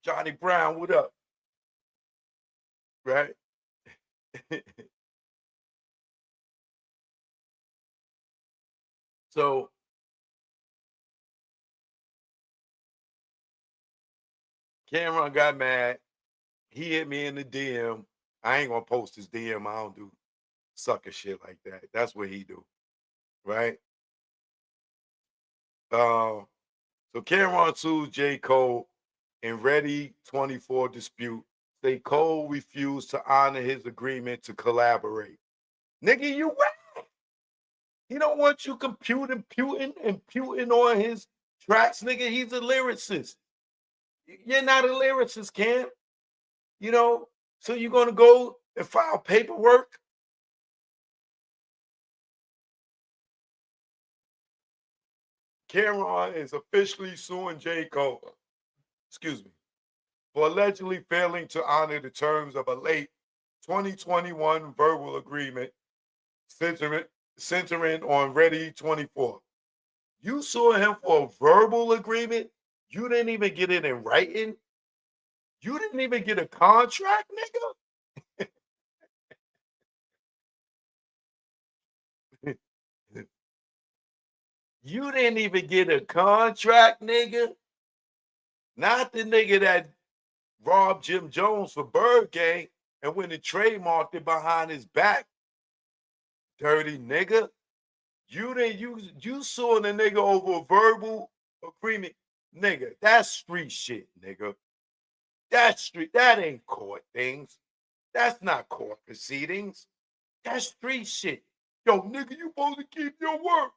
Johnny Brown, what up? Right? So Cameron got mad. He hit me in the DM. I ain't gonna post his DM. I don't do sucker shit like that. That's what he do, right? So Cameron sues J. Cole in Ready 24 dispute. Say Cole refused to honor his agreement to collaborate. Nigga, you whack. He don't want you computing on his tracks, nigga. He's a lyricist. You're not a lyricist, Cam. You know, so you're gonna go and file paperwork. Cameron is officially suing J. Cole, excuse me, for allegedly failing to honor the terms of a late 2021 verbal agreement centering on Ready 24. You suing him for a verbal agreement? You didn't even get it in writing? You didn't even get a contract, nigga? You didn't even get a contract, nigga? Not the nigga that robbed Jim Jones for Bird Gang and went and trademarked it behind his back. Dirty nigga. You didn't you suing the nigga over a verbal agreement. Nigga, that's street shit, nigga. That's street, that ain't court things. That's not court proceedings. That's street shit. Yo, nigga, you supposed to keep your word.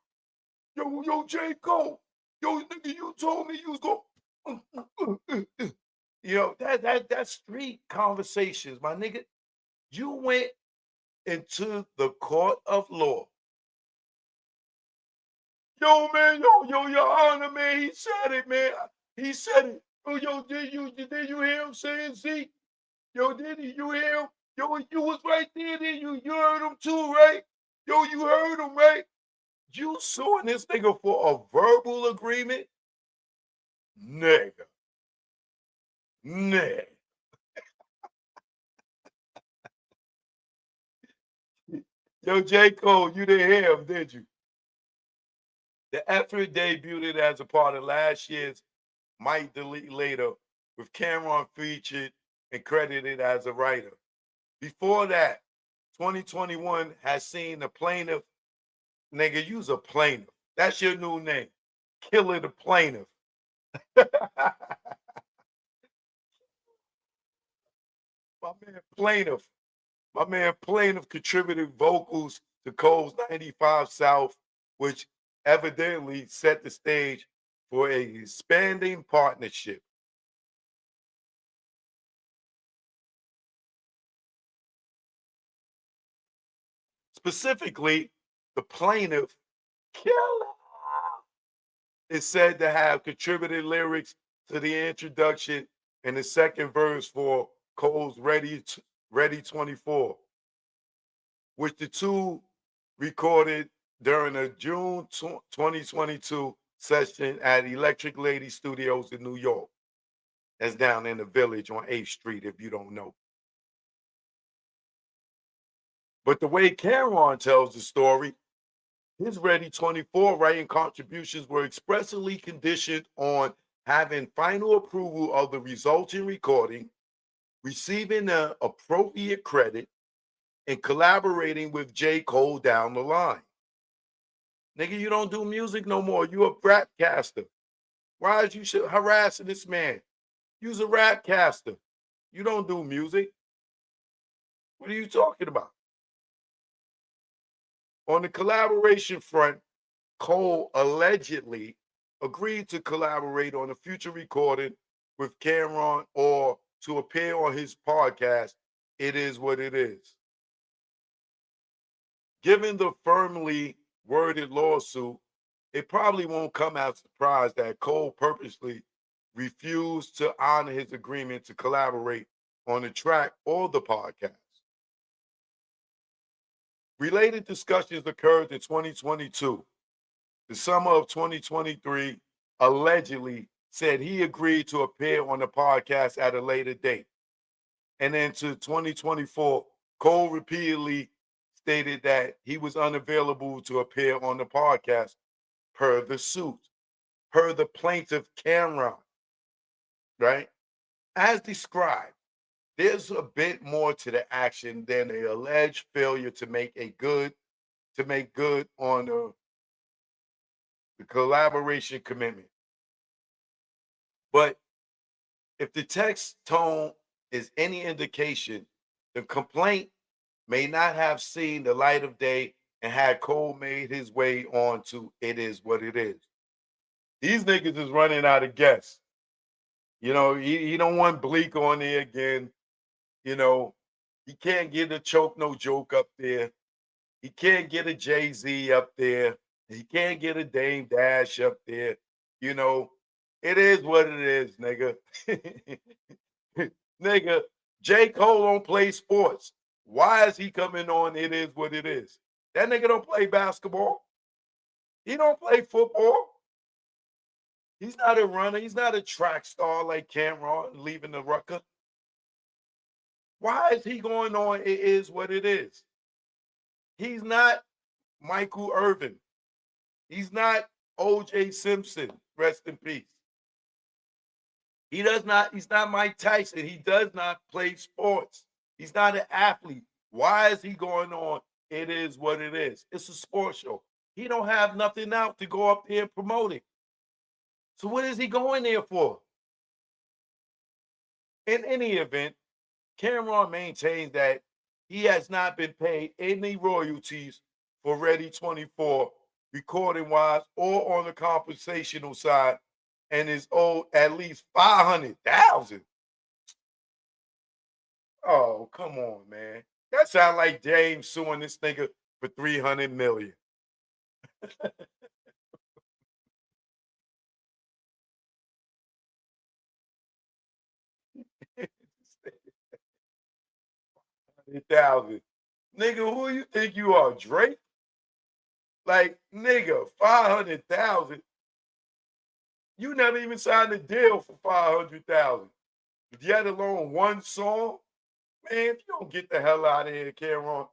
Yo, J. Cole. Yo, nigga, you told me you was going. You know, that's street conversations, my nigga. You went into the court of law. Yo, man, your honor, man, he said it, man. He said it. Yo, did you hear him saying Z? Yo, did you hear him? Yo, you was right there, then you heard him too, right? Yo, you heard him, right? You suing this nigga for a verbal agreement? Nigga. Nigga. Yo, J. Cole, you didn't hear him, did you? The effort debuted as a part of last year's Might Delete Later, with Cameron featured and credited as a writer. Before that, 2021 has seen the plaintiff, nigga, you's a plaintiff. That's your new name. Killer the plaintiff. My man plaintiff. My man plaintiff contributed vocals to Cole's 95 South, which evidently set the stage for a expanding partnership. Specifically, the plaintiff, Killer, is said to have contributed lyrics to the introduction and the second verse for Cole's Ready 24, which the two recorded during a June 2022 session at Electric Lady Studios in New York. That's down in the Village on 8th Street, if you don't know. But the way Cameron tells the story, his Ready 24 writing contributions were expressly conditioned on having final approval of the resulting recording, receiving the appropriate credit, and collaborating with J. Cole down the line. Nigga, you don't do music no more. You a rap caster. Why is you harassing this man? You's a rap caster. You don't do music. What are you talking about? On the collaboration front, Cole allegedly agreed to collaborate on a future recording with Cameron or to appear on his podcast, It Is What It Is. Given the firmly worded lawsuit, it probably won't come as a surprise that Cole purposely refused to honor his agreement to collaborate on the track or the podcast. Related discussions occurred in 2022. The summer of 2023 allegedly said he agreed to appear on the podcast at a later date. And then to 2024, Cole repeatedly stated that he was unavailable to appear on the podcast per the suit, per the plaintiff Cameron, right? As described, there's a bit more to the action than the alleged failure to make good on the collaboration commitment. But if the text tone is any indication, the complaint may not have seen the light of day and had Cole made his way on to It Is What It Is. These niggas is running out of guests. You know, he don't want Bleak on there again. You know, he can't get a Choke No Joke up there. He can't get a Jay-Z up there. He can't get a Dame Dash up there. You know, it is what it is, nigga. Nigga, J. Cole don't play sports. Why is he coming on It Is What It Is? That nigga don't play basketball. He don't play football. He's not a runner. He's not a track star like Cameron leaving the Rucker. Why is he going on It Is What It Is? He's not Michael Irvin. He's not O.J. Simpson. Rest in peace. He's not Mike Tyson. He does not play sports. He's not an athlete. Why is he going on It Is What It Is? It's a sports show. He don't have nothing out to go up there and promote it. So what is he going there for? In any event, Cameron maintains that he has not been paid any royalties for Ready 24 recording wise or on the compensational side and is owed at least $500,000. Oh, come on, man. That sounds like James suing this nigga for $300 million. $100,000. Nigga, who you think you are, Drake? Like, nigga, 500,000. You never even signed a deal for 500,000. Yet alone one song. Man, if you don't get the hell out of here, Cameron.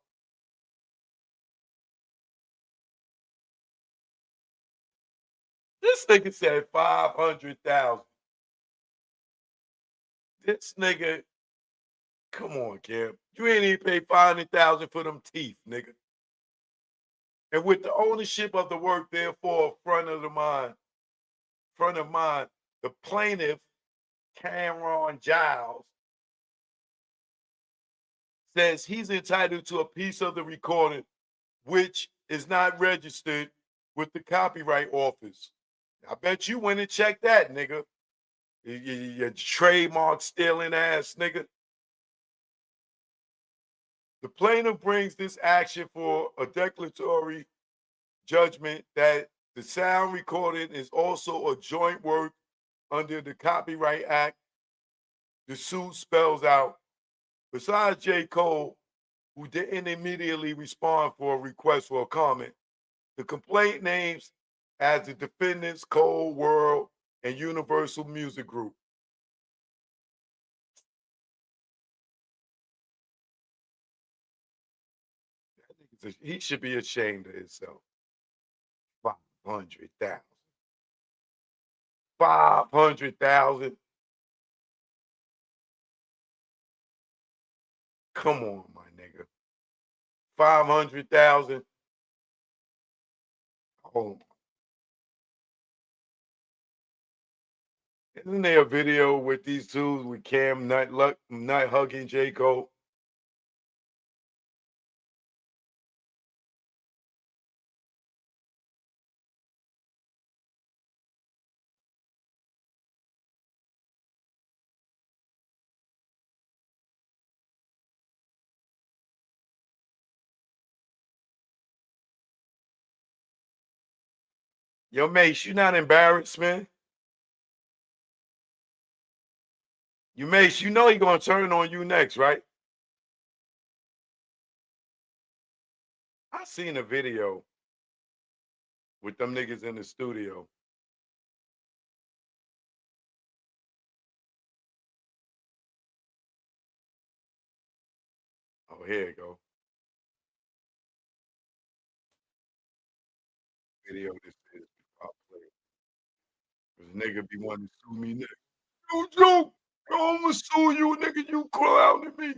This nigga said 500,000. This nigga, come on, Cam. You ain't even pay 500,000 for them teeth, nigga. And with the ownership of the work, therefore, front of mind, the plaintiff, Cameron Giles, says he's entitled to a piece of the recording which is not registered with the Copyright Office. I bet you went and checked that, nigga. You trademark stealing ass nigga. The plaintiff brings this action for a declaratory judgment that the sound recording is also a joint work under the Copyright Act. The suit spells out, besides J. Cole, who didn't immediately respond for a request for a comment, the complaint names as the defendants Cole, World, and Universal Music Group. He should be ashamed of himself. 500,000. 500,000. Come on, my nigga. 500,000. Oh, Isn't there a video with these two with Cam nut hugging J. Cole? Yo, Mace, you not embarrassed, man? You Mace, you know he gonna turn on you next, right? I seen a video with them niggas in the studio. Oh, here you go. Video this is. I'll play it. This nigga be wanting to sue me next. Yo, Joe, yo, I'ma sue you, nigga. You clowning me.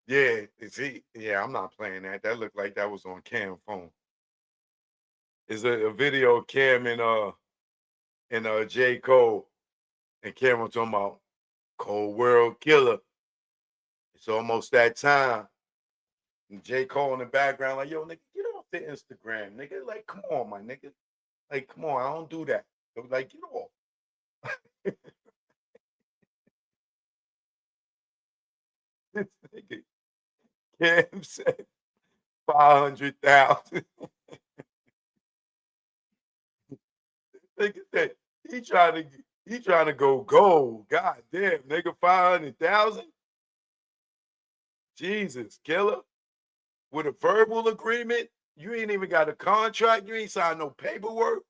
Yeah, is he? Yeah, I'm not playing that. That looked like that was on Cam phone. Is a video of Cam and J. Cole and Cam was talking about Cold World Killer. It's almost that time. And J. Cole in the background, like, yo, nigga, get off the Instagram, nigga. Like, come on, my nigga. Like, come on, I don't do that. Like, get off. This nigga Cam said 500,000. Nigga said he trying to go gold. God damn, nigga, 500,000. Jesus, killer. With a verbal agreement, you ain't even got a contract. You ain't signed no paperwork.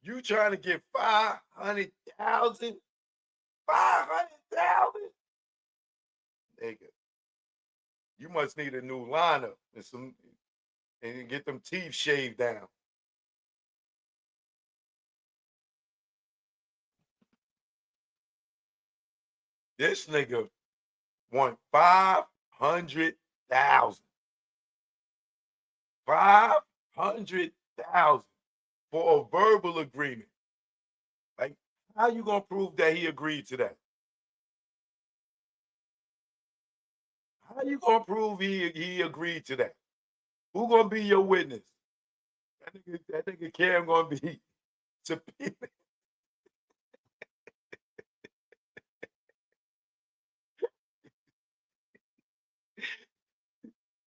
You trying to get 500,000? 500,000? Nigga, you must need a new lineup and get them teeth shaved down. This nigga want 500,000. 500,000 for a verbal agreement. Like, how you gonna prove that he agreed to that? How you gonna prove he agreed to that? Who gonna be your witness? That nigga Cam gonna be subpoenaed.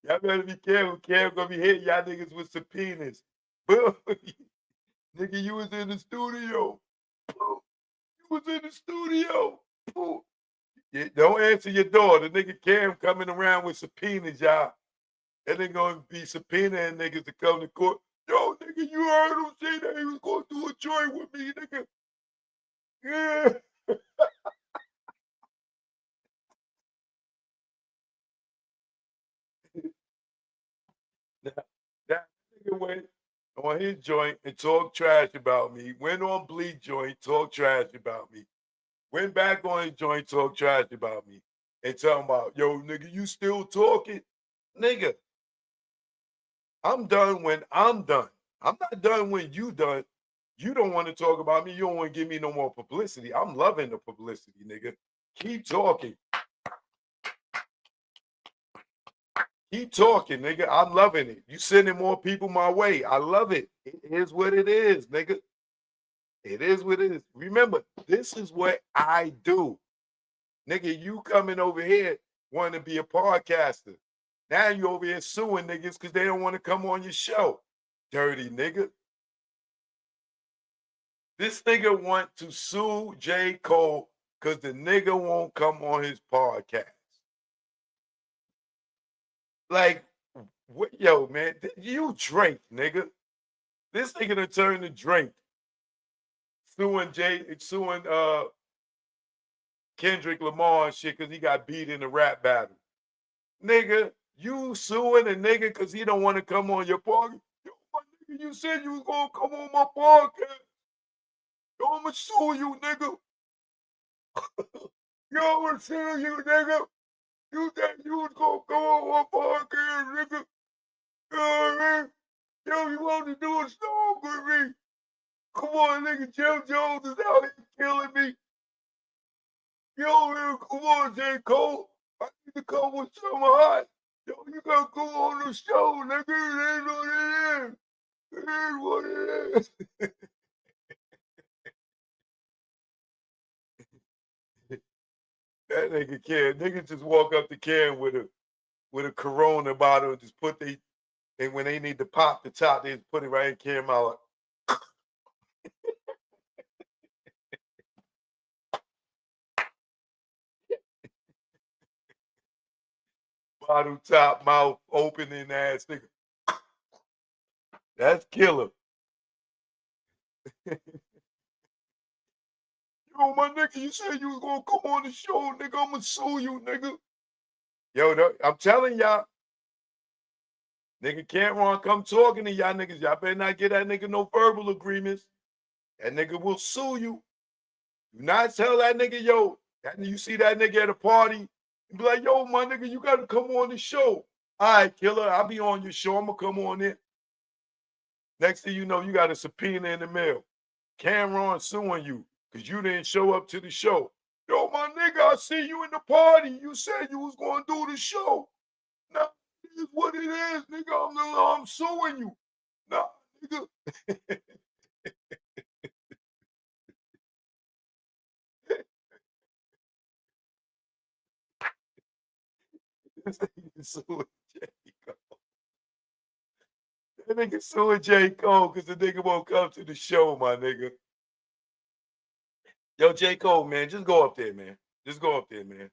Y'all better be careful. Cam gonna be hitting y'all niggas with subpoenas. Boom. Nigga, you was in the studio. Boom. You was in the studio. Boom. Yeah, don't answer your door. The nigga Cam coming around with subpoenas, y'all. And they gonna be subpoenaing niggas to come to court. Yo, nigga, you heard him say that he was gonna do a joint with me, nigga. Yeah. That, that nigga went on his joint and talked trash about me. Went on Bleak joint, talked trash about me. Went back on his joint, talked trash about me. And talking about, yo, nigga, you still talking? Nigga, I'm done when I'm done. I'm not done when you done. You don't want to talk about me. You don't want to give me no more publicity. I'm loving the publicity, nigga. Keep talking. Keep talking, nigga. I'm loving it. You sending more people my way. I love it. It is what it is, nigga. It is what it is. Remember, this is what I do. Nigga, you coming over here wanting to be a podcaster. Now you over here suing niggas because they don't want to come on your show. Dirty nigga. This nigga want to sue J. Cole because the nigga won't come on his podcast. Like, what, yo, man, you Drake, nigga. This nigga done turned to Drake. Suing Kendrick Lamar and shit because he got beat in a rap battle. Nigga, you suing a nigga because he don't want to come on your podcast. Yo, my nigga, you said you was gonna come on my podcast. Yo, I'ma sue you, nigga. Yo, I'm seeing you, nigga. You think you was gonna go on my podcast, nigga? You know what I mean? Yo, you want to do a song with me? Come on, nigga. Jim Jones is out here killing me. Yo, man, come on, J. Cole. I need to come with something hot. Yo, you gotta come on the show, nigga. It is what it is. It is what it is. That nigga can. Nigga just walk up the can with a Corona bottle and just put and when they need to pop the top, they just put it right in can mouth. Bottle top, mouth opening ass nigga. That's killer. Yo, my nigga, you said you was gonna come on the show, nigga. I'ma sue you, nigga. Yo, I'm telling y'all, nigga Cameron come talking to y'all niggas. Y'all better not get that nigga no verbal agreements. That nigga will sue you. Do not tell that nigga, yo, you see that nigga at a party, and be like, yo, my nigga, you gotta come on the show. All right, killer, I'll be on your show. I'm gonna come on in. Next thing you know, you got a subpoena in the mail. Cameron suing you because you didn't show up to the show. Yo, my nigga, I see you in the party. You said you was going to do the show. Nah, it is what it is, nigga. I'm suing you. Nah, nigga. This nigga suing J. Cole. That nigga suing J. Cole because the nigga won't come to the show, my nigga. Yo, J. Cole, man, just go up there, man. Just go up there, man.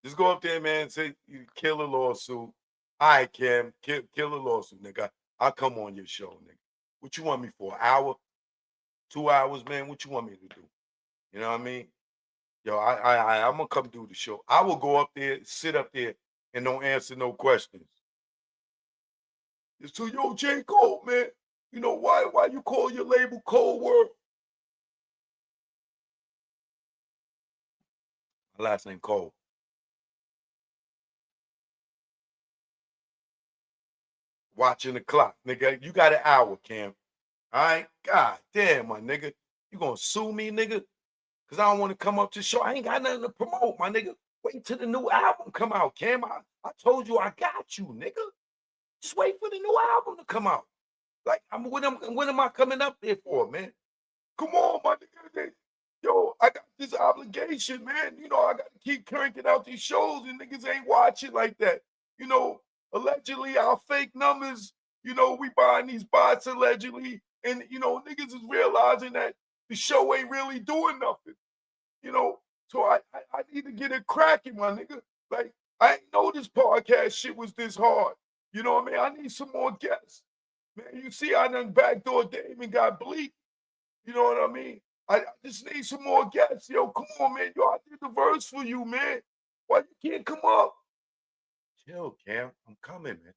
Just go up there, man, and say you kill a lawsuit. All right, Cam, kill a lawsuit, nigga. I'll come on your show, nigga. What you want me for? An hour? 2 hours, man? What you want me to do? You know what I mean? Yo, I'm gonna come do the show. I will go up there, sit up there, and don't answer no questions. So, yo, J. Cole, man, you know why you call your label Cold World? My last name Cole. Watching the clock, nigga. You got an hour, Cam. All right? God damn, my nigga. You gonna sue me, nigga? Because I don't want to come up to the show. I ain't got nothing to promote, my nigga. Wait till the new album come out, Cam. I told you I got you, nigga. Just wait for the new album to come out. Like, when am I coming up there for, man? Come on, my nigga. Yo, I got this obligation, man. You know, I got to keep cranking out these shows and niggas ain't watching like that. You know, allegedly our fake numbers, you know, we buying these bots allegedly. And, you know, niggas is realizing that the show ain't really doing nothing. You know, so I need to get it cracking, my nigga. Like, I ain't know this podcast shit was this hard. You know what I mean? I need some more guests. Man, you see, I done backdoor Dame and got bleak. You know what I mean? I just need some more guests. Yo, come on, man. Yo, I did the verse for you, man. Why you can't come up? Chill, Cam. I'm coming, man.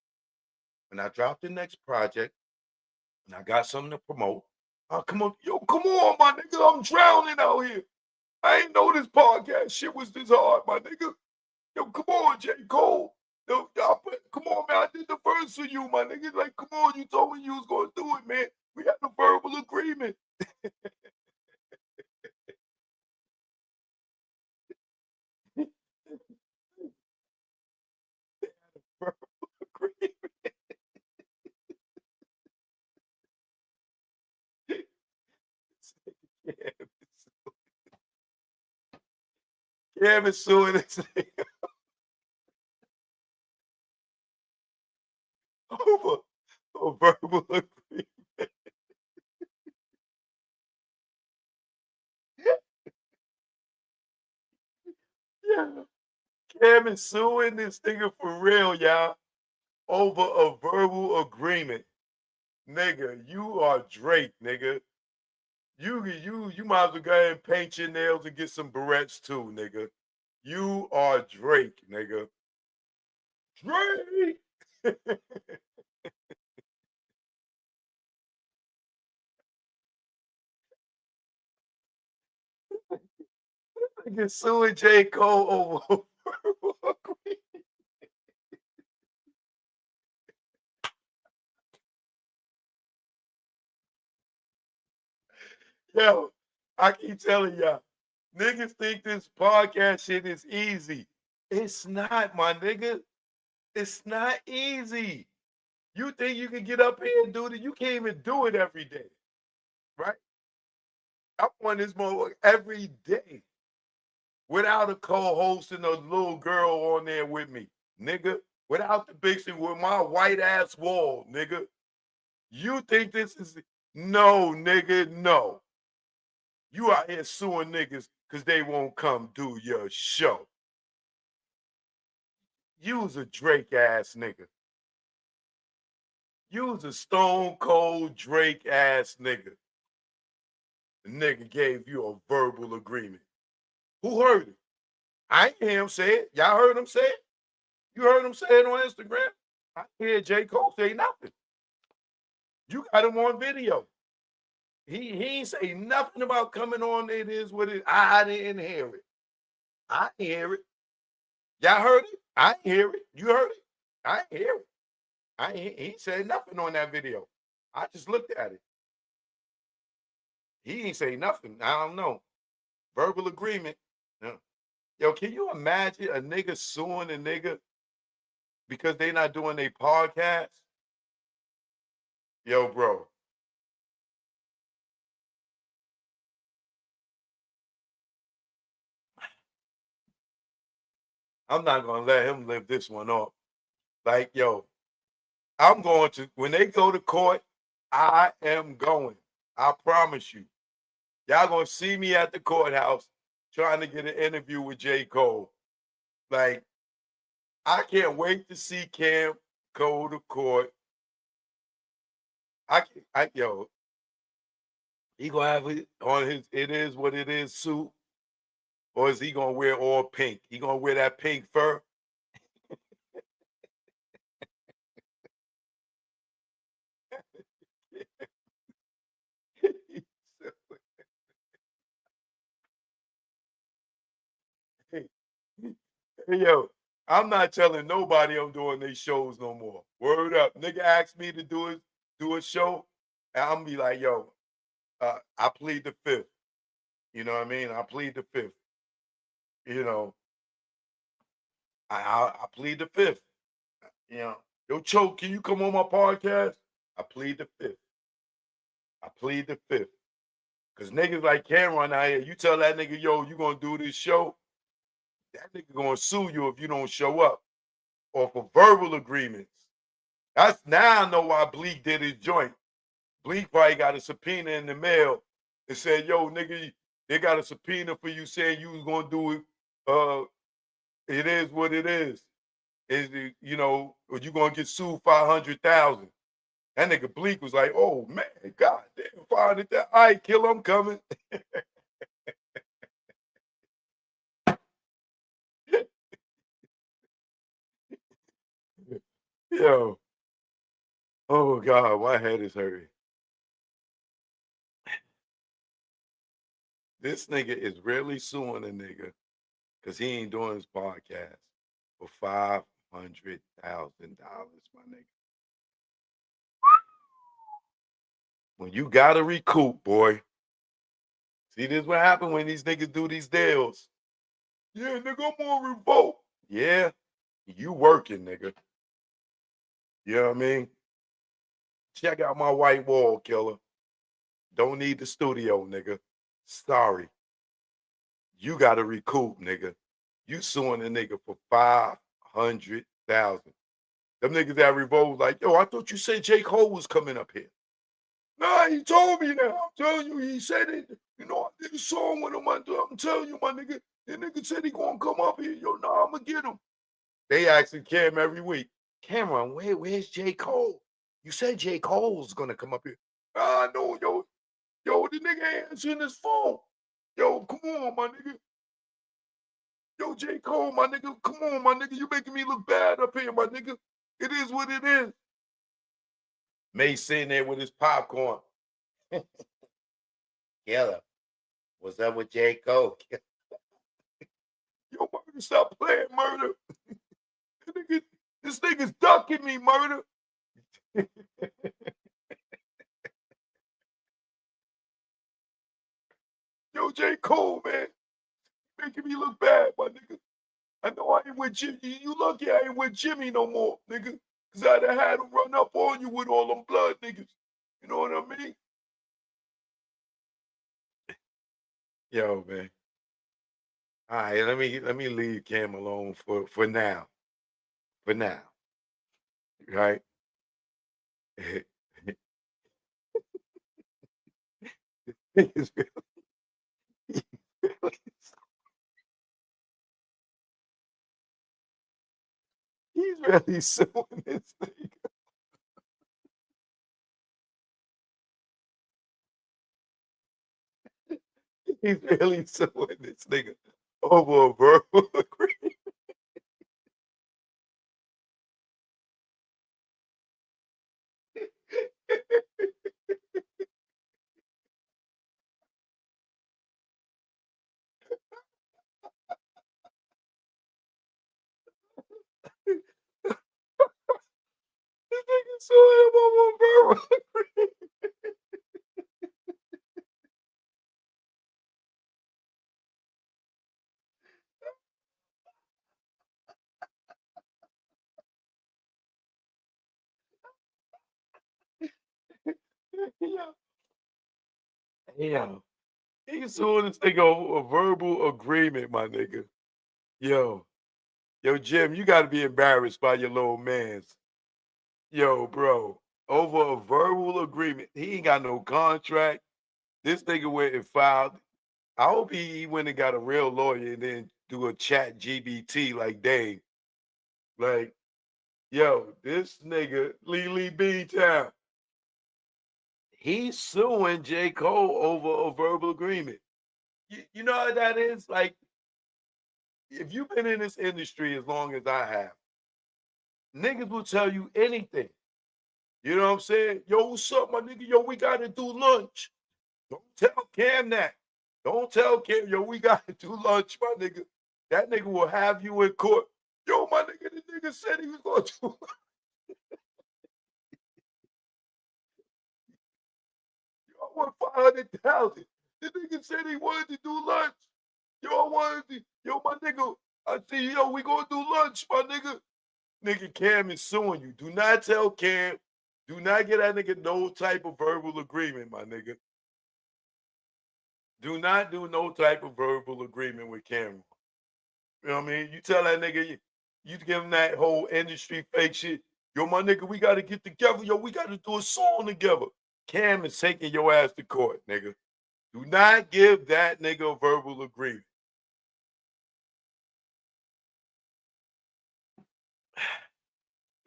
When I drop the next project and I got something to promote, I'll come up. Yo, come on, my nigga. I'm drowning out here. I ain't know this podcast shit was this hard, my nigga. Yo, come on, J. Cole. Yo, come on, man. I did the verse for you, my nigga. Like, come on. You told me you was going to do it, man. We had a verbal agreement. Verbal agreement. Cam is suing this nigga over a verbal agreement. Yeah. Cam is suing this nigga for real, y'all, over a verbal agreement. Nigga, you are Drake, nigga. You might as well go ahead and paint your nails and get some barrettes too, nigga. You are Drake, nigga. Drake. Niggas suing J. Cole over verbal agreement. Yo, I keep telling y'all, niggas think this podcast shit is easy. It's not, my nigga. It's not easy. You think you can get up here and do it? You can't even do it every day, right? I'm on this motherfucker every day without a co-host and a little girl on there with me, nigga. Without the big shit, with my white ass wall, nigga. You think this is no, nigga, no. You out here suing niggas because they won't come do your show. You's a Drake ass nigga. You's a stone cold Drake ass nigga. The nigga gave you a verbal agreement. Who heard it? I ain't hear him say it. Y'all heard him say it? You heard him say it on Instagram? I hear J. Cole say nothing. You got him on video. He ain't say nothing about coming on. It is what it. I didn't hear it. I didn't hear it. Y'all heard it? I didn't hear it. You heard it? I didn't hear it. He said nothing on that video. I just looked at it. He ain't say nothing. I don't know. Verbal agreement. No. Yo, can you imagine a nigga suing a nigga because they not doing their podcast? Yo, bro. I'm not gonna let him live this one off. Like, yo, I'm going to, when they go to court, I am going. I promise you. Y'all gonna see me at the courthouse trying to get an interview with J. Cole. Like, I can't wait to see Cam go to court. Yo, he gonna have it on his "It Is What It Is" suit, or is he gonna wear all pink? He gonna wear that pink fur? Hey, yo, I'm not telling nobody I'm doing these shows no more. Word up. Nigga asked me to do a show, and I'm be like, yo, I plead the fifth. You know what I mean? I plead the fifth. You know, I plead the fifth. You know, yo, Choke, can you come on my podcast? I plead the fifth. I plead the fifth. Because niggas like Cameron out here, you tell that nigga, yo, you gonna do this show, that nigga gonna sue you if you don't show up. Or for verbal agreements. That's now I know why Bleak did his joint. Bleak probably got a subpoena in the mail and said, yo, nigga, they got a subpoena for you saying you was gonna do it. It is what it is. Is it, you know, or you gonna get sued 500,000. That nigga Bleak was like, oh man, god damn, 500,000. All right, kill, I'm coming. Yo, oh God, my head is hurting. This nigga is really suing a nigga because he ain't doing his podcast for $500,000, my nigga. When you gotta recoup, boy. See, this what happen when these niggas do these deals. Yeah, nigga, I'm on revolt. Yeah, you working, nigga. You know what I mean? Check out my white wall, killer. Don't need the studio, nigga. Sorry. You gotta recoup, nigga. You suing a nigga for 500,000. Them niggas that revolt like, yo, I thought you said J. Cole was coming up here. Nah, he told me now. I'm telling you, he said it. You know, I did a song with him. I'm telling you, my nigga. The nigga said he gonna come up here. Yo, nah, I'm gonna get him. They asking Cam every week. Cameron, where's J. Cole? You said J. Cole was gonna come up here. Ah, no, yo, the nigga ain't answering his phone. Yo, come on, my nigga. Yo, J. Cole, my nigga, come on, my nigga. You making me look bad up here, my nigga. It is what it is. May sitting there with his popcorn. Killer, what's up with J. Cole? nigga, stop playing, Murder. This nigga's ducking me, Murder. Yo, J. Cole, man, making me look bad, my nigga. I know I ain't with Jimmy. You lucky I ain't with Jimmy no more, nigga. Cause I'd have had him run up on you with all them blood niggas. You know what I mean? Yo, man. All right, let me leave Cam alone for now. For now, right? He's really, he's really suing this thing. He's really suing this nigga over a verbal agreement. This nigga suing him over a verbal agreement. Yeah, yeah. He's suing this nigga over a verbal agreement, my nigga. Yo, yo, Jim, you got to be embarrassed by your little man's. Yo, bro, over a verbal agreement. He ain't got no contract. This nigga went and filed. I hope he went and got a real lawyer and then do a chat GBT like Dave. Like, yo, this nigga, Lee B Town, he's suing J. Cole over a verbal agreement. You know what that is? Like, if you've been in this industry as long as I have, niggas will tell you anything. You know what I'm saying? Yo, what's up, my nigga? Yo, we gotta do lunch. Don't tell Cam that. Don't tell Cam, yo, we gotta do lunch, my nigga. That nigga will have you in court. Yo, my nigga, the nigga said he was gonna do lunch. Yo, I want 500,000. The nigga said he wanted to do lunch. Yo, I wanted to, yo, my nigga, I see, yo, we gonna do lunch, my nigga. Nigga, Cam is suing you. Do not tell Cam. Do not get that nigga no type of verbal agreement, my nigga. Do not do no type of verbal agreement with Cam. You know what I mean? You tell that nigga, you give him that whole industry fake shit. Yo, my nigga, we got to get together. Yo, we got to do a song together. Cam is taking your ass to court, nigga. Do not give that nigga a verbal agreement.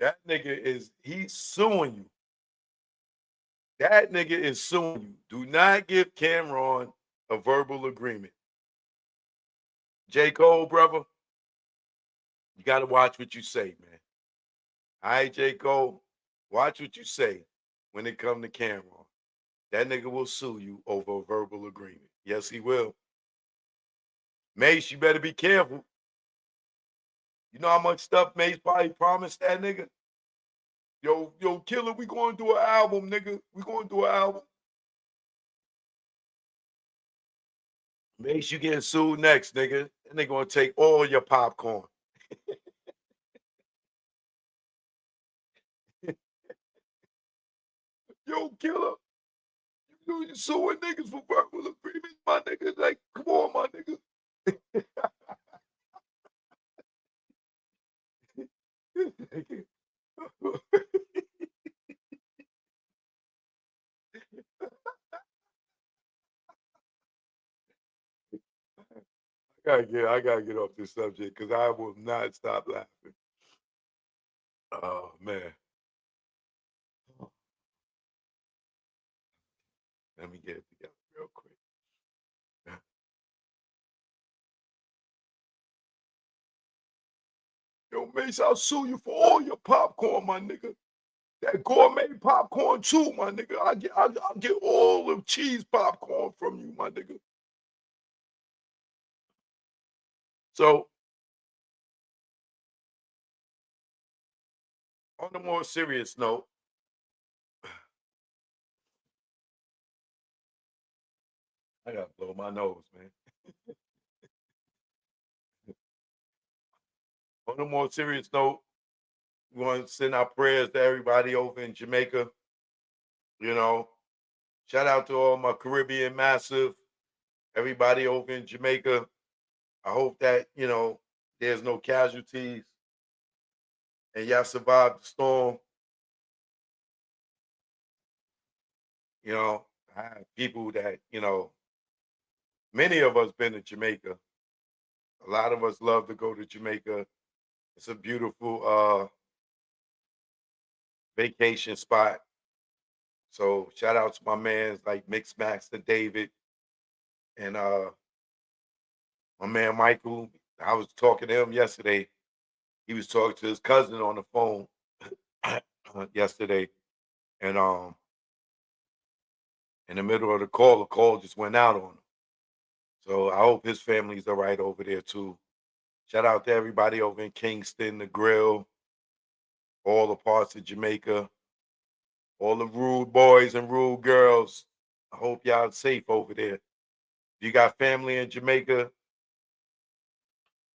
That nigga he's suing you. That nigga is suing you. Do not give Cameron a verbal agreement. J. Cole, brother, you got to watch what you say, man. All right, J. Cole, watch what you say when it come to Cameron. That nigga will sue you over a verbal agreement. Yes, he will. Mace, you better be careful. You know how much stuff Mace probably promised that nigga? Yo, Killer, we going to do an album, nigga. We going to do an album. Mace, you getting sued next, nigga. And they going to take all your popcorn. Yo, Killer, you suing niggas for verbal agreements, my nigga. Like, come on, my nigga. I gotta get off this subject because I will not stop laughing. Oh man. Let me get it together real quick. Yo, Mace, I'll sue you for all your popcorn, my nigga. That gourmet popcorn too, my nigga. I'll get all the cheese popcorn from you, my nigga. So on a more serious note, I gotta blow my nose, man. On a more serious note, we want to send our prayers to everybody over in Jamaica. You know, shout out to all my Caribbean massive, everybody over in Jamaica. I hope that, there's no casualties and y'all survived the storm. You know, I have people that, many of us been to Jamaica. A lot of us love to go to Jamaica. It's a beautiful vacation spot. So shout out to my mans like Mix Max and David and my man Michael. I was talking to him yesterday. He was talking to his cousin on the phone yesterday. And in the middle of the call just went out on him. So I hope his family's all right over there too. Shout out to everybody over in Kingston, the grill, all the parts of Jamaica, all the rude boys and rude girls. I hope y'all safe over there. If you got family in Jamaica,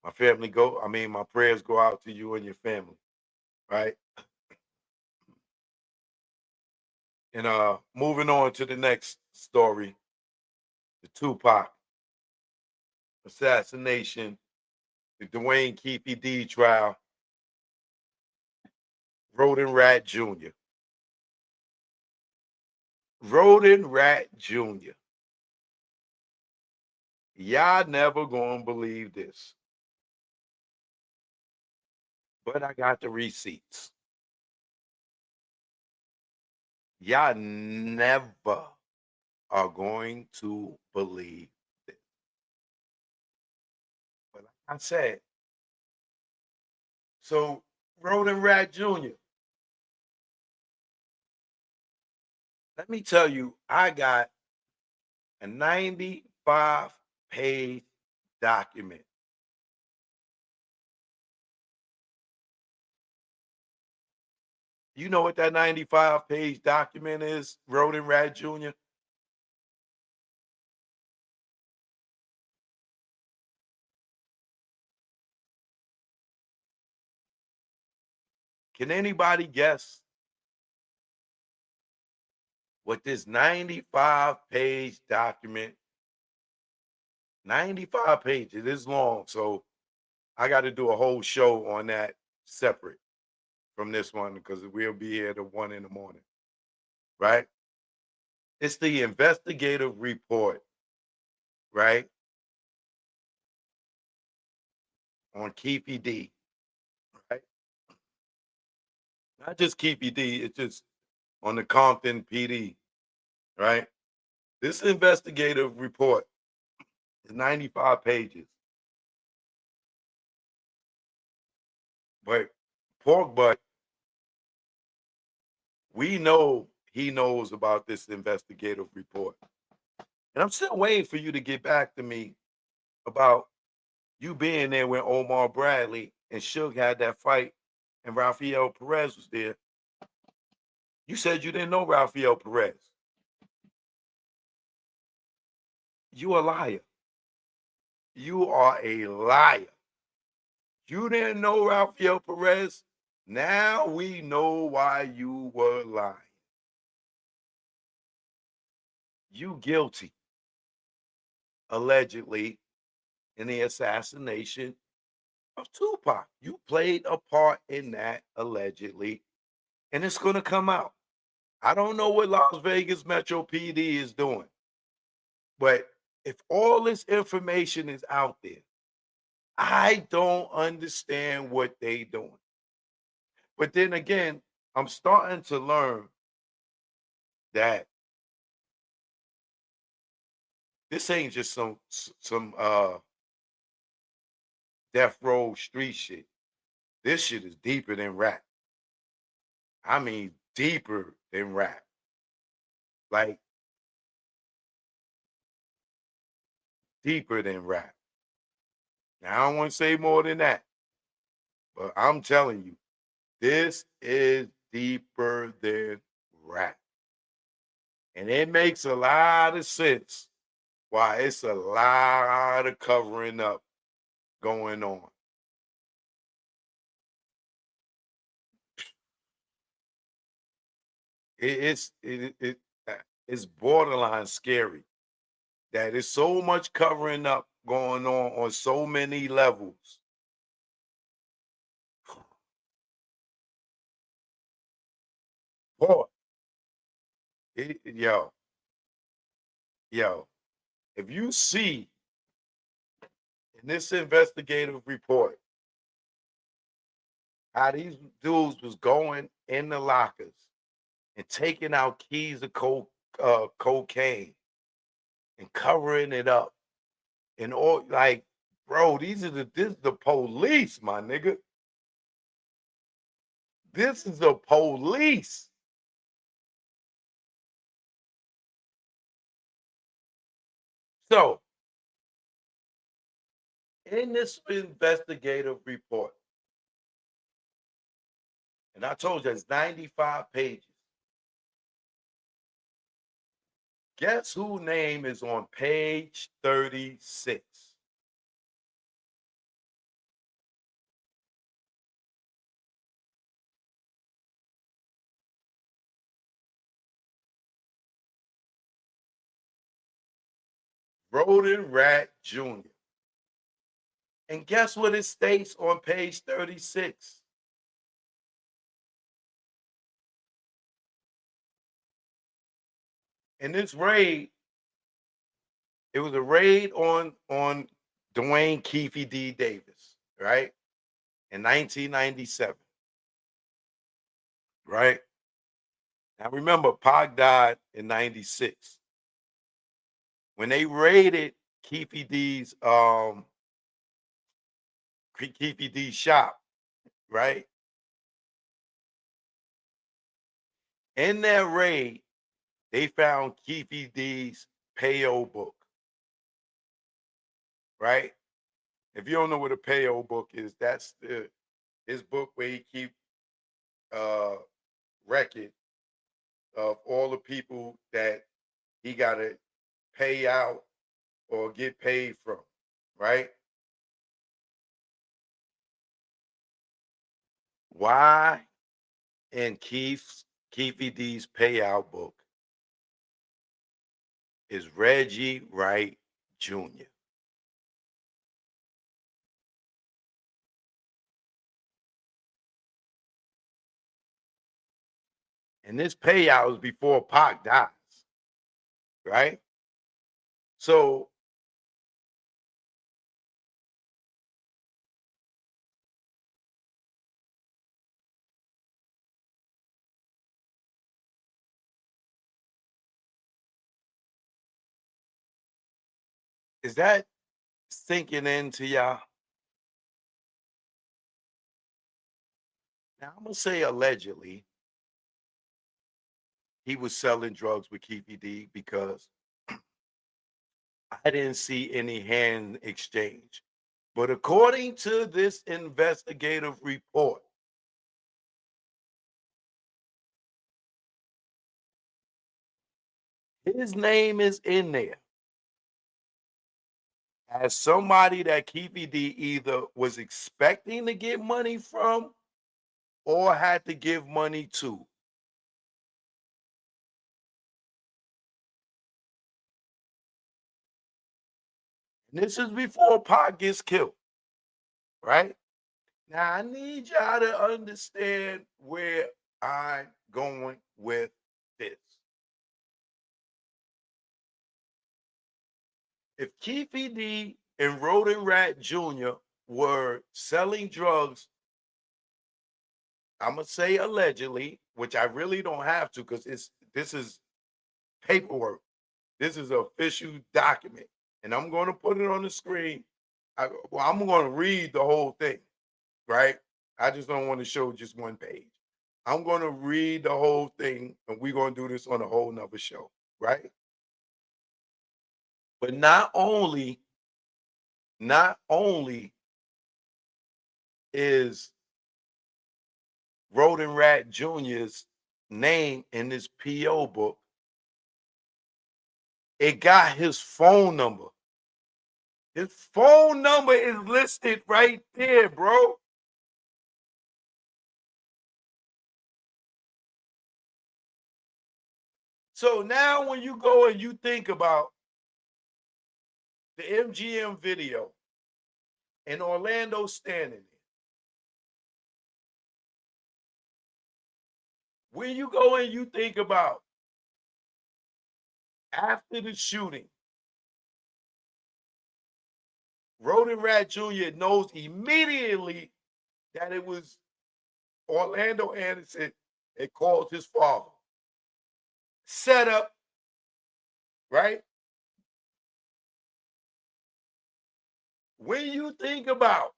my prayers go out to you and your family, right? And moving on to the next story, the Tupac assassination, the Dwayne Keefe D trial, Rodent Rat Jr. Rodent Rat Jr. Y'all never gonna believe this. But I got the receipts. Y'all never are going to believe this. But like I said, so Rodent Rat Jr., let me tell you, I got a 95-page document. You know what that 95-page document is, Rodent Rat Jr.? Can anybody guess what this 95-page document, 95 pages is long, so I got to do a whole show on that separate from this one because we'll be here to 1 in the morning, right? It's the investigative report, right, on Keefe D, right? Not just Keefe D, it's just on the Compton PD, right? This investigative report is 95 pages. But Pork Butt, we know he knows about this investigative report. And I'm still waiting for you to get back to me about you being there when Omar Bradley and Suge had that fight and Rafael Perez was there. You said you didn't know Rafael Perez. You a liar. You are a liar. You didn't know Rafael Perez. Now we know why you were lying. You guilty, allegedly, in the assassination of Tupac. You played a part in that, allegedly, and it's going to come out. I don't know what Las Vegas Metro PD is doing, but if all this information is out there, I don't understand what they doing. But then again, I'm starting to learn that this ain't just some death row street shit. This shit is deeper than rap. I mean, deeper than rap. Like deeper than rap. Now I don't want to say more than that, but I'm telling you, This is deeper than rap. And it makes a lot of sense why it's a lot of covering up going on. It's borderline scary that there's so much covering up going on so many levels. Boy, yo, yo, if you see in this investigative report how these dudes was going in the lockers and taking out keys of cocaine and covering it up and all, like, bro, this is the police, my nigga. This is the police. So, in this investigative report, and I told you it's 95 pages. Guess whose name is on page 36? Rodent Rat Jr. And guess what it states on page 36? In this raid, it was a raid on Dwayne Keefe D. Davis, right? In 1997. Right? Now remember, Pac died in 96. When they raided Keefe D's shop, right? In that raid, they found Keefe D's payo book, right? If you don't know what a payo book is, that's his book where he keep record of all the people that he got to pay out or get paid from, right? Why in Keefe D's payout book is Reggie Wright Jr. And this payout was before Pac dies, right? So is that sinking into y'all? Now I'm gonna say allegedly he was selling drugs with Keefe D because I didn't see any hand exchange. But according to this investigative report, his name is in there as somebody that Keefe D either was expecting to get money from or had to give money to. And this is before Pac gets killed, right? Now I need y'all to understand where I'm going with this. If Keefe D and Rodent Rat Jr. were selling drugs, I'm gonna say allegedly, which I really don't have to because this is paperwork. This is an official document, and I'm going to put it on the screen. I'm going to read the whole thing, right? I just don't want to show just one page. I'm going to read the whole thing, and we're going to do this on a whole nother show, right? But not only is Rodent Rat Jr.'s name in this P.O. book, it got his phone number. His phone number is listed right there, bro. So now when you go and you think about the MGM video and Orlando standing there, when you go and you think about after the shooting, Rodent Rat Jr. knows immediately that it was Orlando Anderson that called his father. Set up, right? When you think about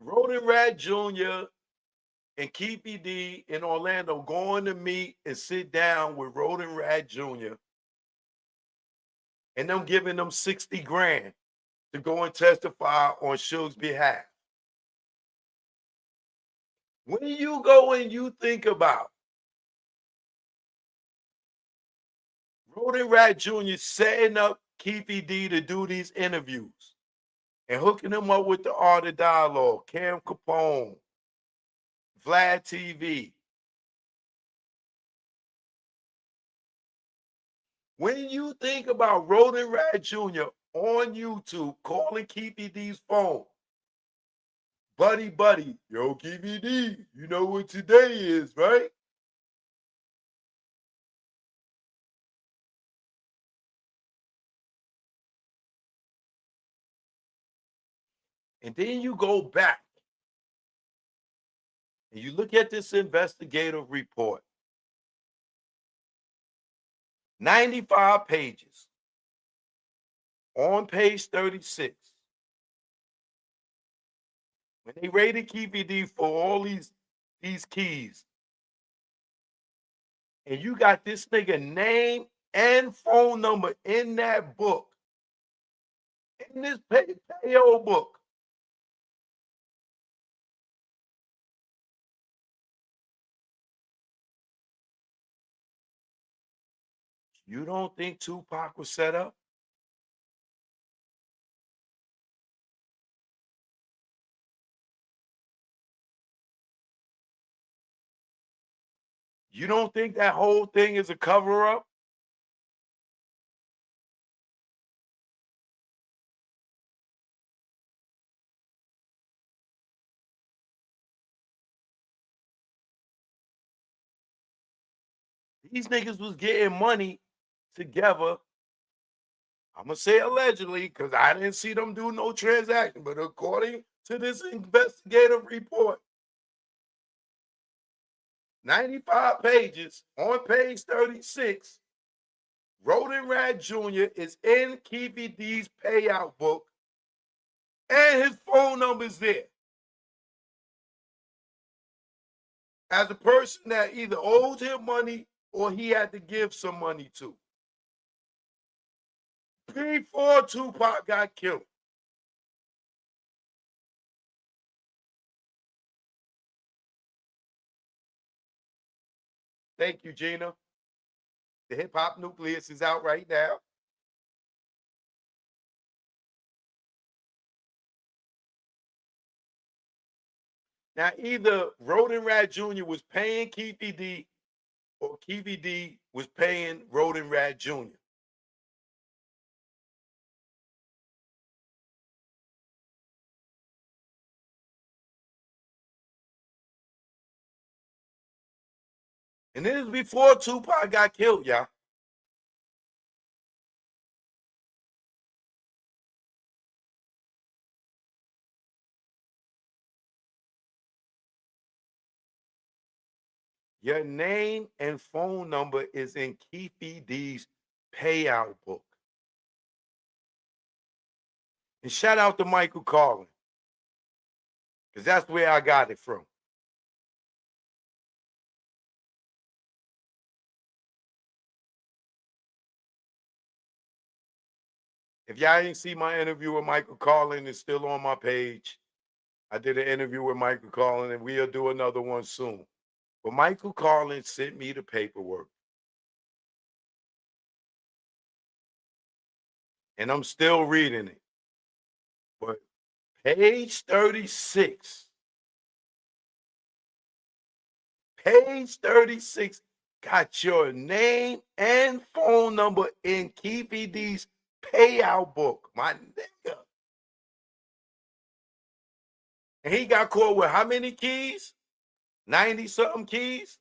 Rodent Rat Jr. and Keefe D in Orlando going to meet and sit down with Rodent Rat Jr. and them giving them 60 grand to go and testify on Suge's behalf. When you go and you think about Rodent Rat Jr. setting up Keefe D to do these interviews and hooking him up with the Art of Dialogue, Cam Capone, Vlad TV. When you think about Rodent Rat Jr. on YouTube calling Keefe D's phone, buddy, yo, Keefe D, you know what today is, right? And then you go back and you look at this investigative report, 95 pages. On page 36, when they raided Keefe D for all these keys, and you got this nigga name and phone number in that book, in this payo book. You don't think Tupac was set up? You don't think that whole thing is a cover up? These niggas was getting money together. I'm gonna say allegedly because I didn't see them do no transaction, but according to this investigative report, 95 pages, on page 36, Rodent Rat Jr. is in Keefe D's payout book, and his phone number is there. As a person that either owed him money or he had to give some money to. Before Tupac got killed. Thank you, Gina. The hip hop nucleus is out right now. Now, either Rodent Rat Jr. was paying Keefe D or Keefe D was paying Rodent Rat Jr. And this is before Tupac got killed, y'all. Your name and phone number is in Keefe D's payout book. And shout out to Michael Carlin, because that's where I got it from. If y'all didn't see my interview with Michael Carlin, it's still on my page. I did an interview with Michael Collins, and we'll do another one soon. But Michael Collins sent me the paperwork, and I'm still reading it. But page 36, page 36 got your name and phone number in Keefe payout book, my nigga. And he got caught with how many keys? 90 something keys?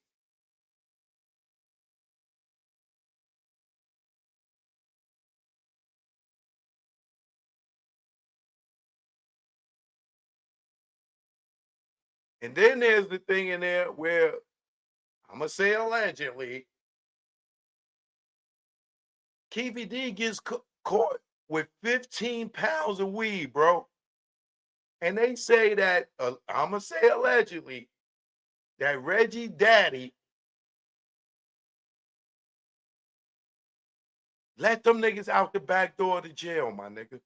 And then there's the thing in there where I'm gonna say allegedly, KVD gets caught with 15 pounds of weed, bro. And they say that, I'm gonna say allegedly, that Reggie Daddy let them niggas out the back door of the jail, my nigga.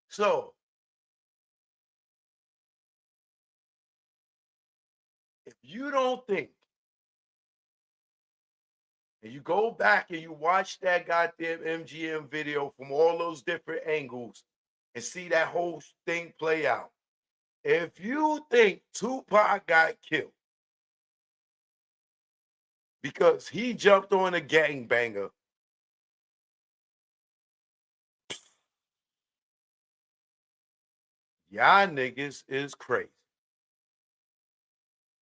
So if you don't think, and you go back and you watch that goddamn MGM video from all those different angles and see that whole thing play out, if you think Tupac got killed because he jumped on a gangbanger, y'all niggas is crazy.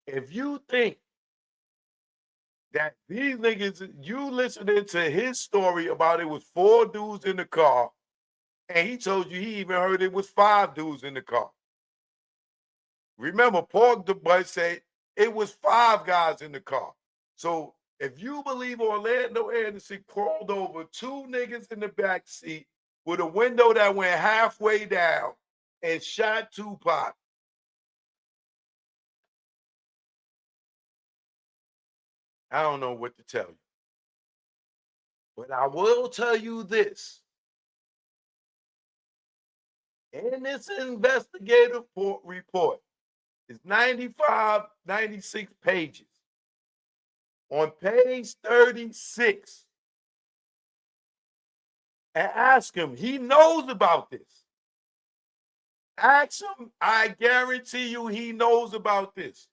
If you think that these niggas, you listening to his story about it was 4 dudes in the car, and he told you he even heard it was 5 dudes in the car. Remember, Pork the Butt said it was 5 guys in the car. So if you believe Orlando Anderson crawled over 2 niggas in the back seat with a window that went halfway down and shot Tupac, I don't know what to tell you. But I will tell you this. In this investigative report, it's 95, 96 pages. On page 36, and ask him, he knows about this. Ask him, I guarantee you he knows about this.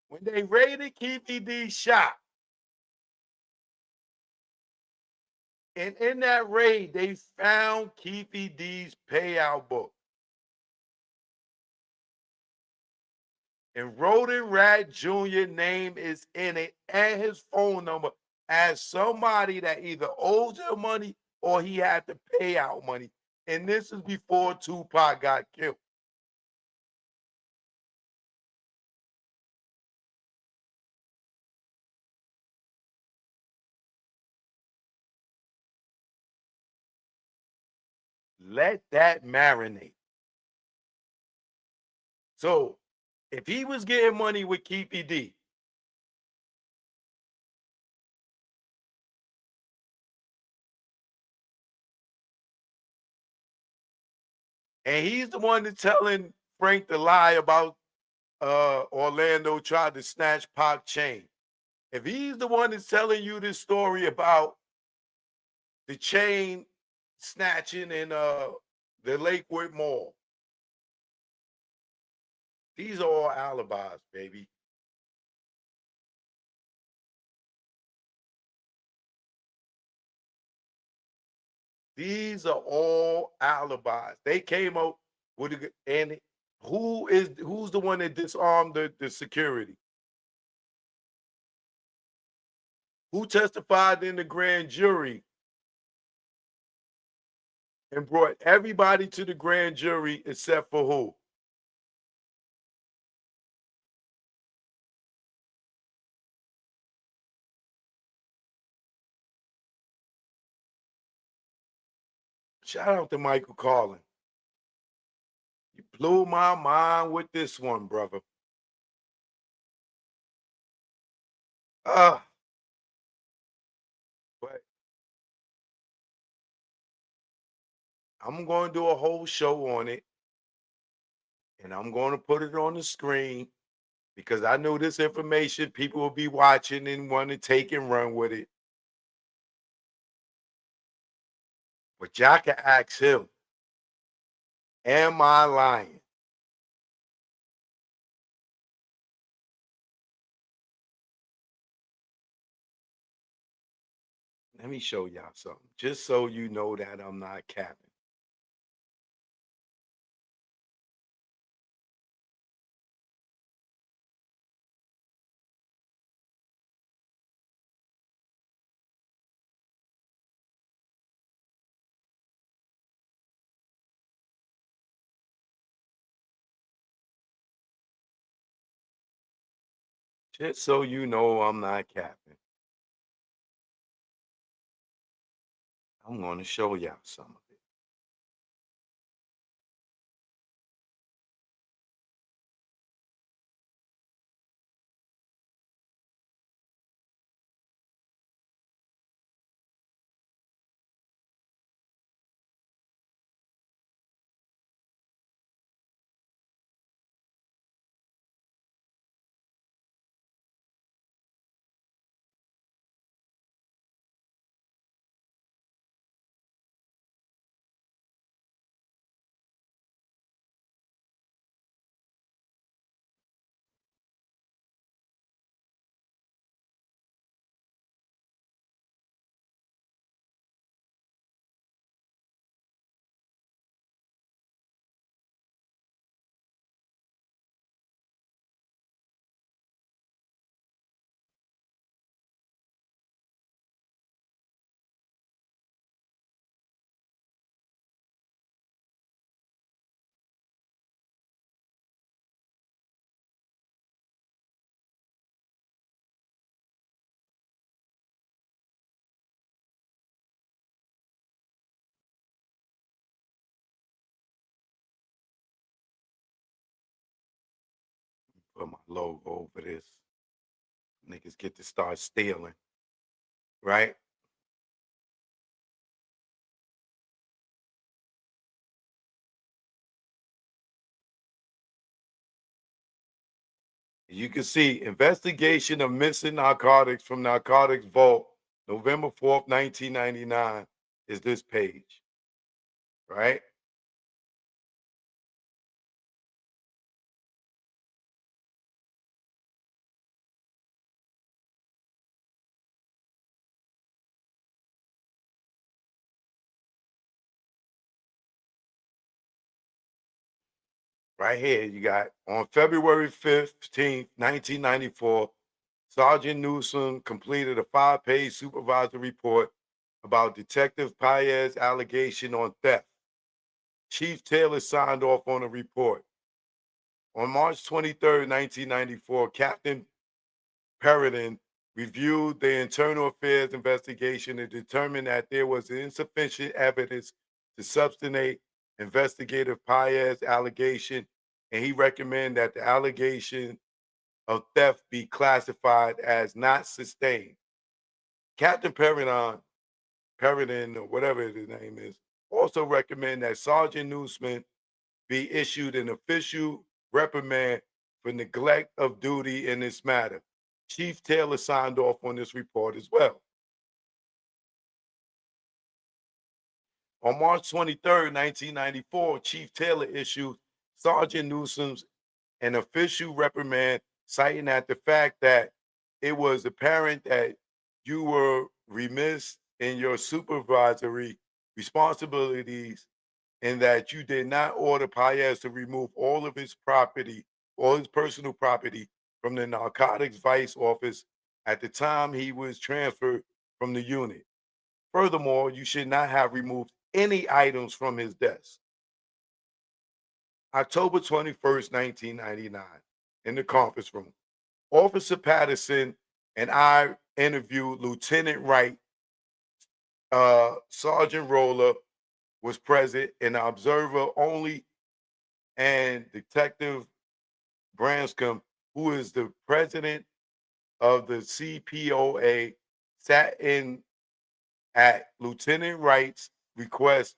When they raided Keefe shop, and in that raid, they found Keefe payout book. And Rodent Rat Jr. name is in it and his phone number as somebody that either owes him money or he had to pay out money. And this is before Tupac got killed. Let that marinate. So if he was getting money with Keefe and he's the one that's telling Frank the lie about Orlando tried to snatch Pac chain. If he's the one that's telling you this story about the chain snatching in the Lakewood Mall, these are all alibis, baby. These are all alibis. They came up with a, and who's the one that disarmed the security? Who testified in the grand jury and brought everybody to the grand jury except for who? Shout out to Michael Carlin. You blew my mind with this one, brother. Uh, but I'm going to do a whole show on it, and I'm going to put it on the screen because I know this information people will be watching and want to take and run with it. But y'all can ask him, am I lying? Let me show y'all something, just so you know that I'm not capping. Just so you know I'm not capping. I'm going to show y'all some of it. Put my logo over this. Niggas get to start stealing, right? You can see investigation of missing narcotics from narcotics vault, November 4th, 1999 is this page, right? Right here, you got on February 15th, 1994, Sergeant Newsom completed a 5-page supervisory report about Detective Paez's allegation on theft. Chief Taylor signed off on the report. On March 23rd, 1994, Captain Perrodin reviewed the internal affairs investigation and determined that there was insufficient evidence to substantiate investigative Paez's allegation, and he recommended that the allegation of theft be classified as not sustained. Captain Perrodin, or whatever his name is, also recommended that Sergeant Newsman be issued an official reprimand for neglect of duty in this matter. Chief Taylor signed off on this report as well. On March 23rd, 1994, Chief Taylor issued Sergeant Newsom's an official reprimand, citing that the fact that it was apparent that you were remiss in your supervisory responsibilities and that you did not order Paez to remove all of his property, all his personal property from the narcotics vice office at the time he was transferred from the unit. Furthermore, you should not have removed any items from his desk. October 21st, 1999, in the conference room, Officer Patterson and I interviewed Lieutenant Wright, Sergeant Roller, was present, an observer only, and Detective Branscombe, who is the president of the CPOA, sat in at Lieutenant Wright's request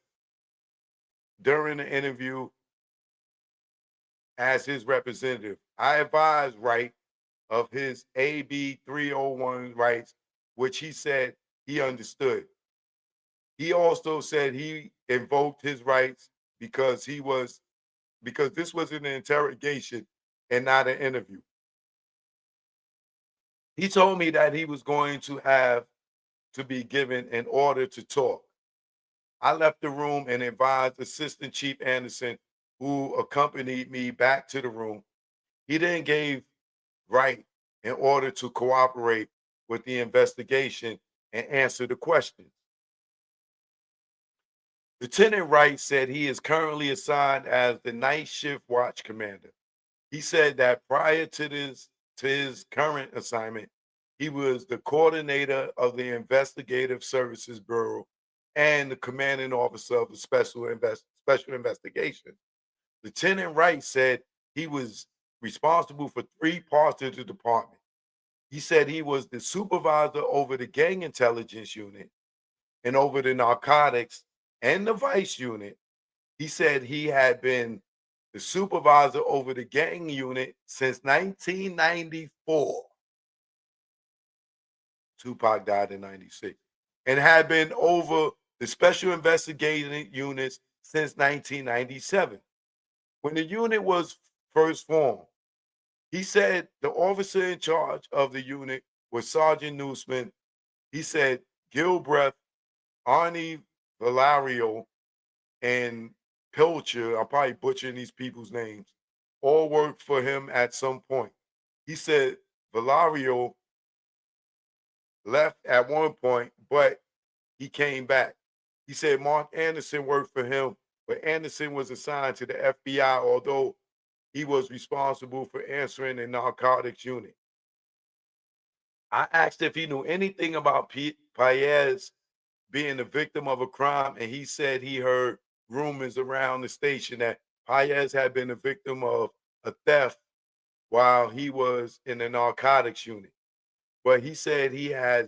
during the interview as his representative. I advised Wright of his AB 301 rights, which he said he understood. He also said he invoked his rights because this was an interrogation and not an interview. He told me that he was going to have to be given an order to talk. I left the room and advised Assistant Chief Anderson, who accompanied me back to the room. He then gave Wright in order to cooperate with the investigation and answer the questions. Lieutenant Wright said he is currently assigned as the night shift watch commander. He said that prior to his current assignment, he was the coordinator of the Investigative Services Bureau and the commanding officer of the Special Investigation. Lieutenant Wright said he was responsible for three parts of the department. He said he was the supervisor over the gang intelligence unit and over the narcotics and the vice unit. He said he had been the supervisor over the gang unit since 1994. Tupac died in 96. And had been over the special investigating units since 1997. When the unit was first formed, he said the officer in charge of the unit was Sergeant Newsman. He said Gilbreth, Arnie Valario, and Pilcher, I'm probably butchering these people's names, all worked for him at some point. He said Valario left at one point, but he came back. He said Mark Anderson worked for him, but Anderson was assigned to the FBI, although he was responsible for answering the narcotics unit. I asked if he knew anything about Paez being a victim of a crime, and he said he heard rumors around the station that Paez had been a victim of a theft while he was in the narcotics unit. But he said he has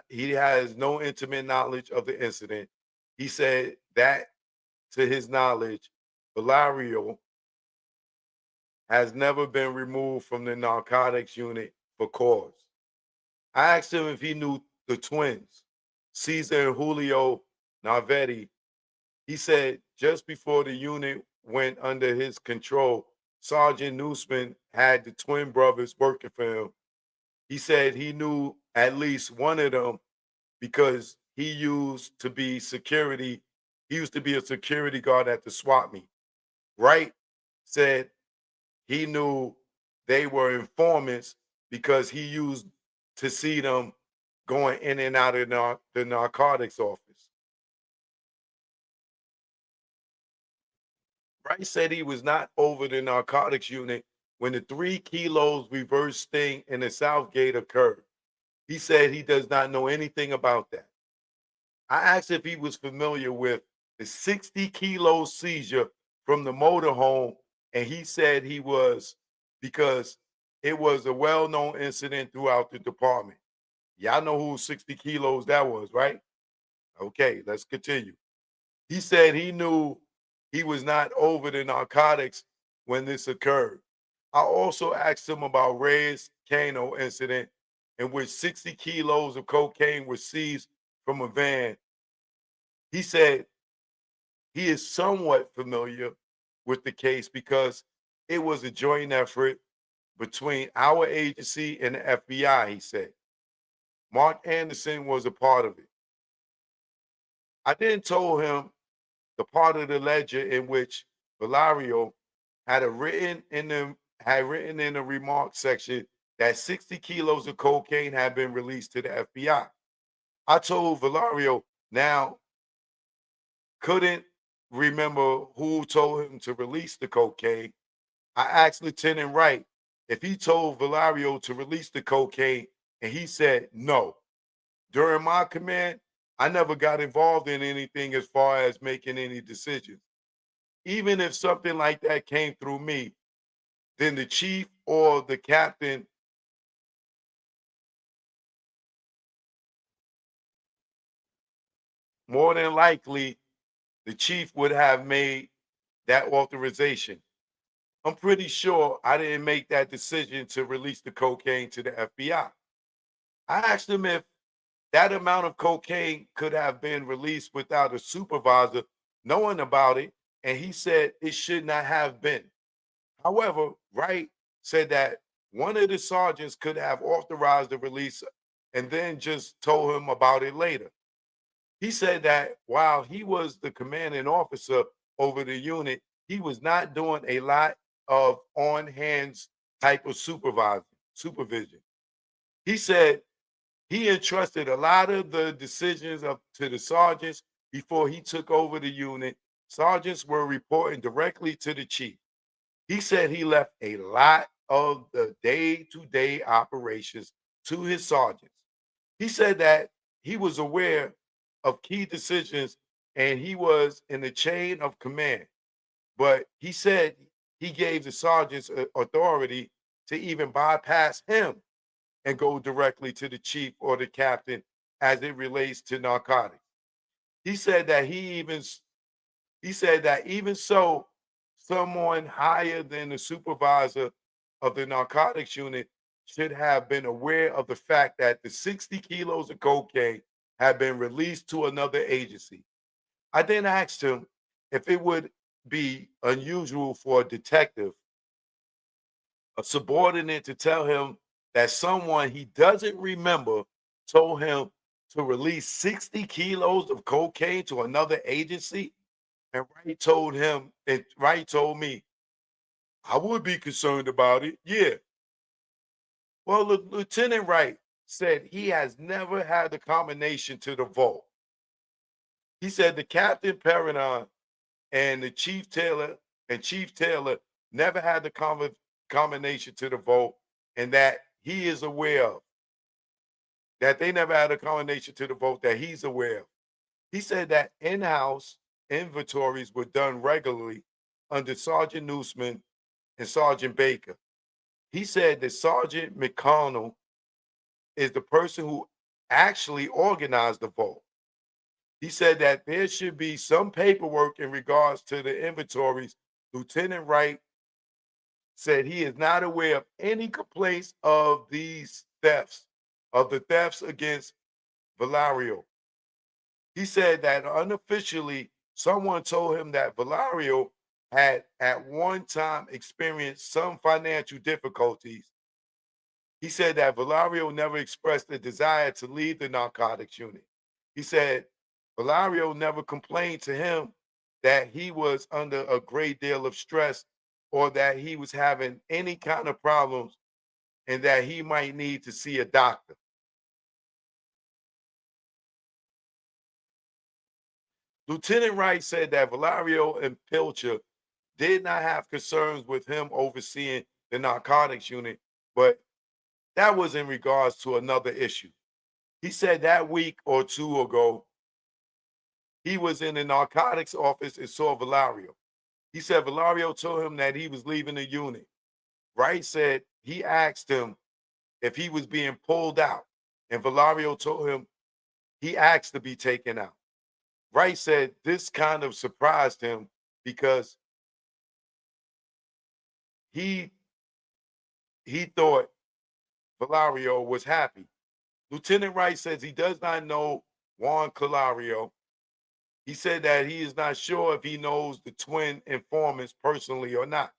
he has no intimate knowledge of the incident. He said that, to his knowledge, Valario has never been removed from the narcotics unit for cause. I asked him if he knew the twins, Cesar and Julio Navetti. He said just before the unit went under his control, Sergeant Newsman had the twin brothers working for him. He said he knew at least one of them because he used to be security. He used to be a security guard at the SWAT meet. Wright said he knew they were informants because he used to see them going in and out of the narcotics office. Wright said he was not over the narcotics unit when the 3 kilos reverse sting in the South Gate occurred. He said he does not know anything about that. I asked if he was familiar with the 60 kilo seizure from the motorhome, and he said he was because it was a well-known incident throughout the department. Y'all know who 60 kilos that was, right? Okay, let's continue. He said he knew he was not over the narcotics when this occurred. I also asked him about Reyes Cano incident in which 60 kilos of cocaine was seized from a van. He said he is somewhat familiar with the case because it was a joint effort between our agency and the FBI, he said. Mark Anderson was a part of it. I then told him the part of the ledger in which Valario had written in the remarks section that 60 kilos of cocaine had been released to the FBI. I told Valario now couldn't remember who told him to release the cocaine. I asked Lieutenant Wright if he told Valario to release the cocaine, and he said no. During my command, I never got involved in anything as far as making any decisions. Even if something like that came through me, then the chief or the captain, more than likely, the chief would have made that authorization. I'm pretty sure I didn't make that decision to release the cocaine to the FBI. I asked him if that amount of cocaine could have been released without a supervisor knowing about it, and he said it should not have been. However, Wright said that one of the sergeants could have authorized the release and then just told him about it later. He said that while he was the commanding officer over the unit, he was not doing a lot of on hands type of supervision. He said he entrusted a lot of the decisions up to the sergeants before he took over the unit. Sergeants were reporting directly to the chief. He said he left a lot of the day-to-day operations to his sergeants. He said that he was aware of key decisions and he was in the chain of command. But he said he gave the sergeants authority to even bypass him and go directly to the chief or the captain as it relates to narcotics. He said that he said that even so, someone higher than the supervisor of the narcotics unit should have been aware of the fact that the 60 kilos of cocaine had been released to another agency. I then asked him if it would be unusual for a detective, a subordinate, to tell him that someone he doesn't remember told him to release 60 kilos of cocaine to another agency. And Wright told me, I would be concerned about it. Yeah. Well, Lieutenant Wright said he has never had the combination to the vault. He said the Captain Perrinon and the Chief Taylor never had the combination to the vault, and that he is aware of. That they never had a combination to the vault that he's aware of. He said that in-house inventories were done regularly under Sergeant Newsman and Sergeant Baker. He said that Sergeant McConnell is the person who actually organized the vault. He said that there should be some paperwork in regards to the inventories. Lieutenant Wright said he is not aware of any complaints of these thefts, of the thefts against Valerio. He said that unofficially, someone told him that Valerio had at one time experienced some financial difficulties. He said that Valerio never expressed a desire to leave the narcotics unit. He said Valerio never complained to him that he was under a great deal of stress or that he was having any kind of problems and that he might need to see a doctor. Lieutenant Wright said that Valerio and Pilcher did not have concerns with him overseeing the narcotics unit, but that was in regards to another issue. He said that week or two ago, he was in the narcotics office and saw Valerio. He said Valerio told him that he was leaving the unit. Wright said he asked him if he was being pulled out, and Valerio told him he asked to be taken out. Wright said this kind of surprised him because he he thought Valerio was happy. Lieutenant Wright says he does not know Juan Calario. He said that he is not sure if he knows the twin informants personally or not.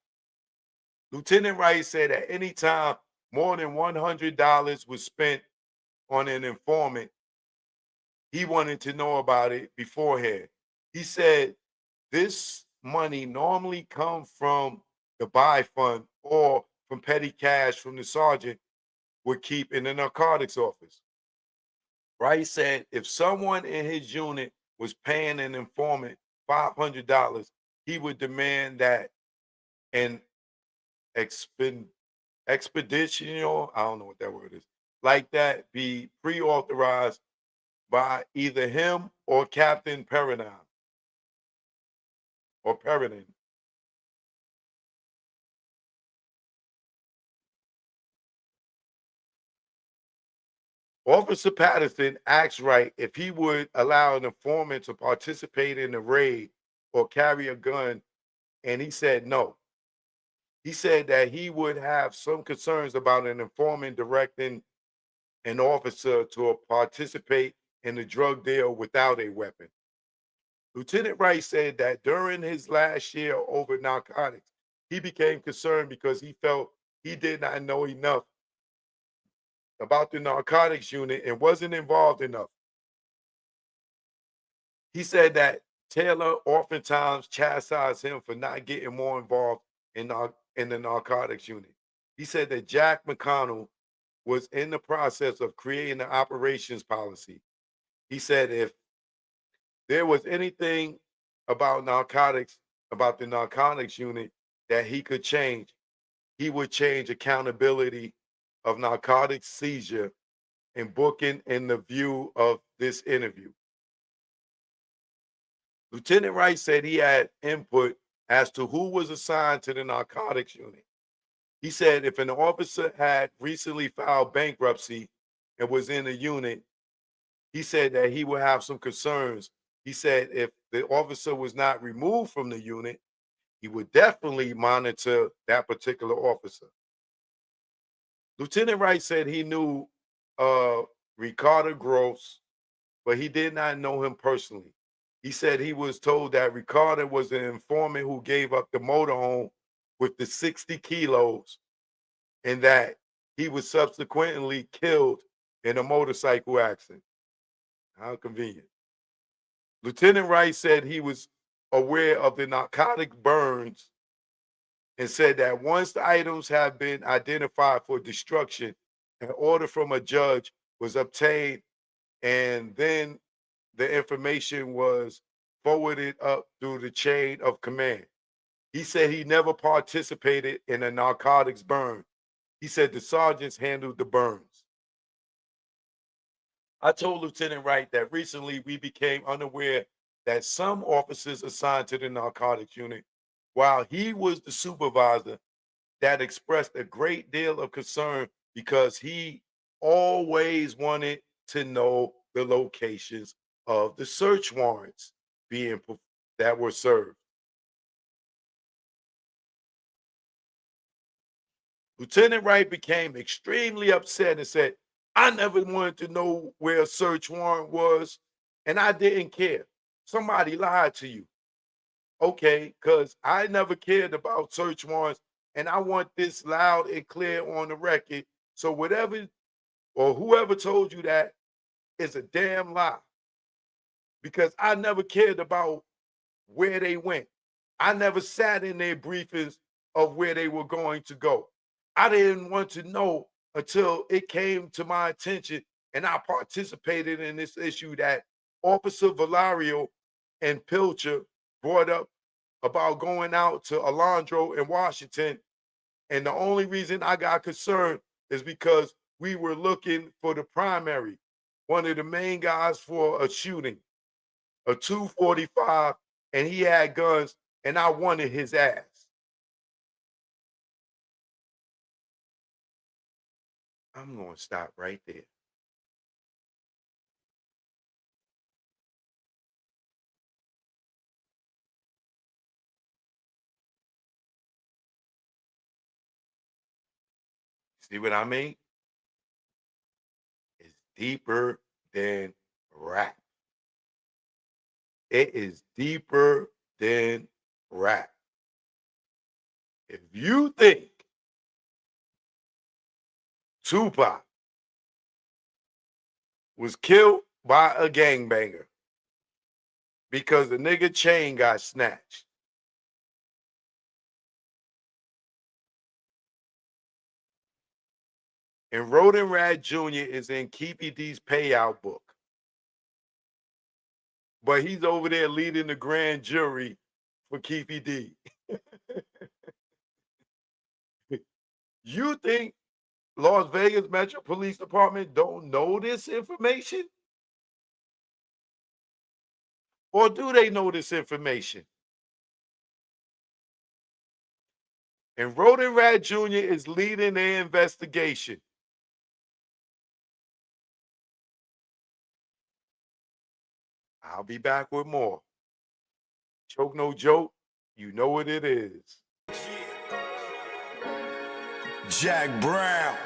Lieutenant Wright said at any time more than $100 was spent on an informant, he wanted to know about it beforehand. He said this money normally comes from the buy fund or from petty cash from the sergeant would keep in the narcotics office. Wright said if someone in his unit was paying an informant $500, he would demand that an expeditional, I don't know what that word is, like that be pre-authorized by either him or Captain Perenan or Perenin. Officer Patterson asked Wright if he would allow an informant to participate in the raid or carry a gun, and he said no. He said that he would have some concerns about an informant directing an officer to participate in the drug deal without a weapon. Lieutenant Wright said that during his last year over narcotics, he became concerned because he felt he did not know enough about the narcotics unit and wasn't involved enough. He said that Taylor oftentimes chastised him for not getting more involved in the narcotics unit. He said that Jack McConnell was in the process of creating the operations policy. He said if there was anything about narcotics, about the narcotics unit that he could change, he would change accountability of narcotics seizure and booking in the view of this interview. Lieutenant Wright said he had input as to who was assigned to the narcotics unit. He said if an officer had recently filed bankruptcy and was in the unit, he said that he would have some concerns. He said if the officer was not removed from the unit, he would definitely monitor that particular officer. Lieutenant Wright said he knew Ricardo Gross, but he did not know him personally. He said he was told that Ricardo was an informant who gave up the motorhome with the 60 kilos and that he was subsequently killed in a motorcycle accident. How convenient. Lieutenant Wright said he was aware of the narcotic burns and said that once the items have been identified for destruction, an order from a judge was obtained, and then the information was forwarded up through the chain of command. He said he never participated in a narcotics burn. He said the sergeants handled the burns. I told Lieutenant Wright that recently we became unaware that some officers assigned to the narcotics unit, while he was the supervisor, that expressed a great deal of concern because he always wanted to know the locations of the search warrants that were served. Lieutenant Wright became extremely upset and said, I never wanted to know where a search warrant was, and I didn't care. Somebody lied to you. Okay, because I never cared about search warrants, and I want this loud and clear on the record. So whatever or whoever told you that is a damn lie. Because I never cared about where they went. I never sat in their briefings of where they were going to go. I didn't want to know until it came to my attention and I participated in this issue that Officer Valario and Pilcher brought up about going out to Alondro in Washington. And the only reason I got concerned is because we were looking for the primary, one of the main guys for a shooting, a 245, and he had guns, and I wanted his ass. I'm going to stop right there. See what I mean? It's deeper than rap. It is deeper than rap. If you think Tupac was killed by a gangbanger because the nigga chain got snatched, and Rodent Rat Jr. is in Keefe D's payout book, but he's over there leading the grand jury for Keefe D. You think Las Vegas Metro Police Department don't know this information? Or do they know this information? And Rodent Rat Jr. is leading their investigation. I'll be back with more. Choke no joke, you know what it is. Jack Brown,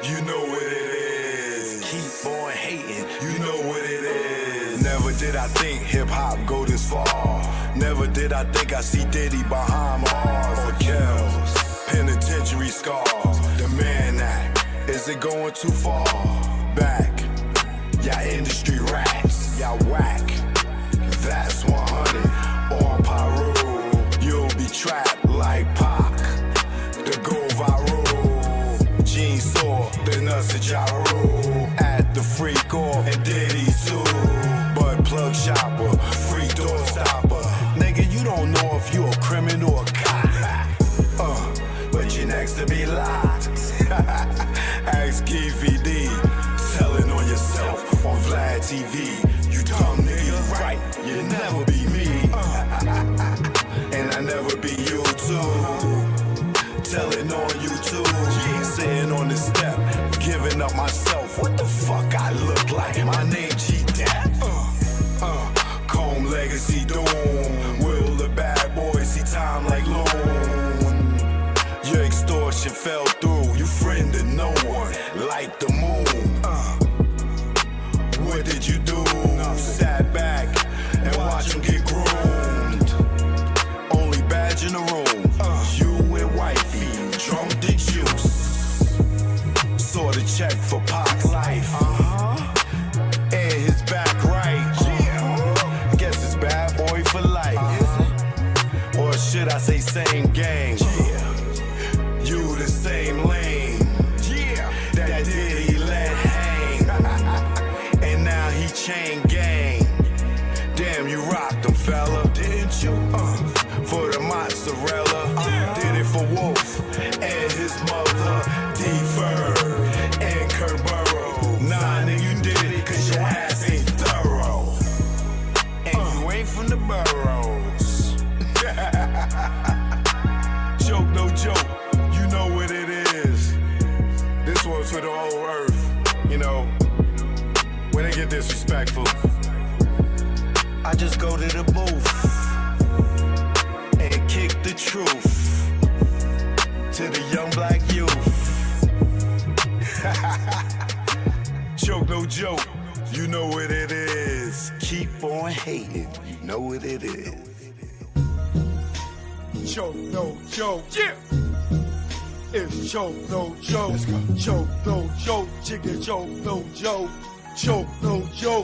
you know what it is. Keep on hating, you know what it is. Never did I think hip-hop go this far. Never did I think I see Diddy behind bars or kills, penitentiary scars. The Man Act, is it going too far back? Y'all industry rats, y'all whack. That's 100 on Pyro. You'll be trapped like Pac. The go viral. Gene saw the nuts of gyro at the freak off and Diddy too. But plug shopper, freak door stopper. Nigga, you don't know if you a criminal or a cop. But you're next to be locked. Ask Keefe D. Telling on yourself on Vlad TV. You dumb nigga, right? You'll never be me. And I never be you too. Telling on you too. Sitting on the step, giving up myself. What the fuck I look like? My name G-Dap. Comb legacy doom. Will the bad boy see time like loan? Your extortion fell through. You friended no one like the moon. What did you do? Sat back and watch him get groomed. Only badge in the room. You and wifey, drunk the juice. Saw the check for Pac's life. And his back right. Guess it's bad boy for life. Or should I say same gang? You the same lane. That Diddy let hang. And now he chain gang. Damn, you rocked him, fella. Didn't you? For the mozzarella. Did it for Wolf and his mother. D-Ferg and Kurt Burrow. Nah, nigga, you did it cause your ass ain't thorough. And you ain't from the boroughs. Joke, no joke. You know what it is. This one's for the whole earth. You know, when they get disrespectful, I just go to the booth and kick the truth to the young black youth. Joke, no joke. You know what it is. Keep on hating. You know what it is. Choke, no joke. Yeah. It's choke, no joke. Choke, no joke. Chicken, choke, no joke. Choke, no joke.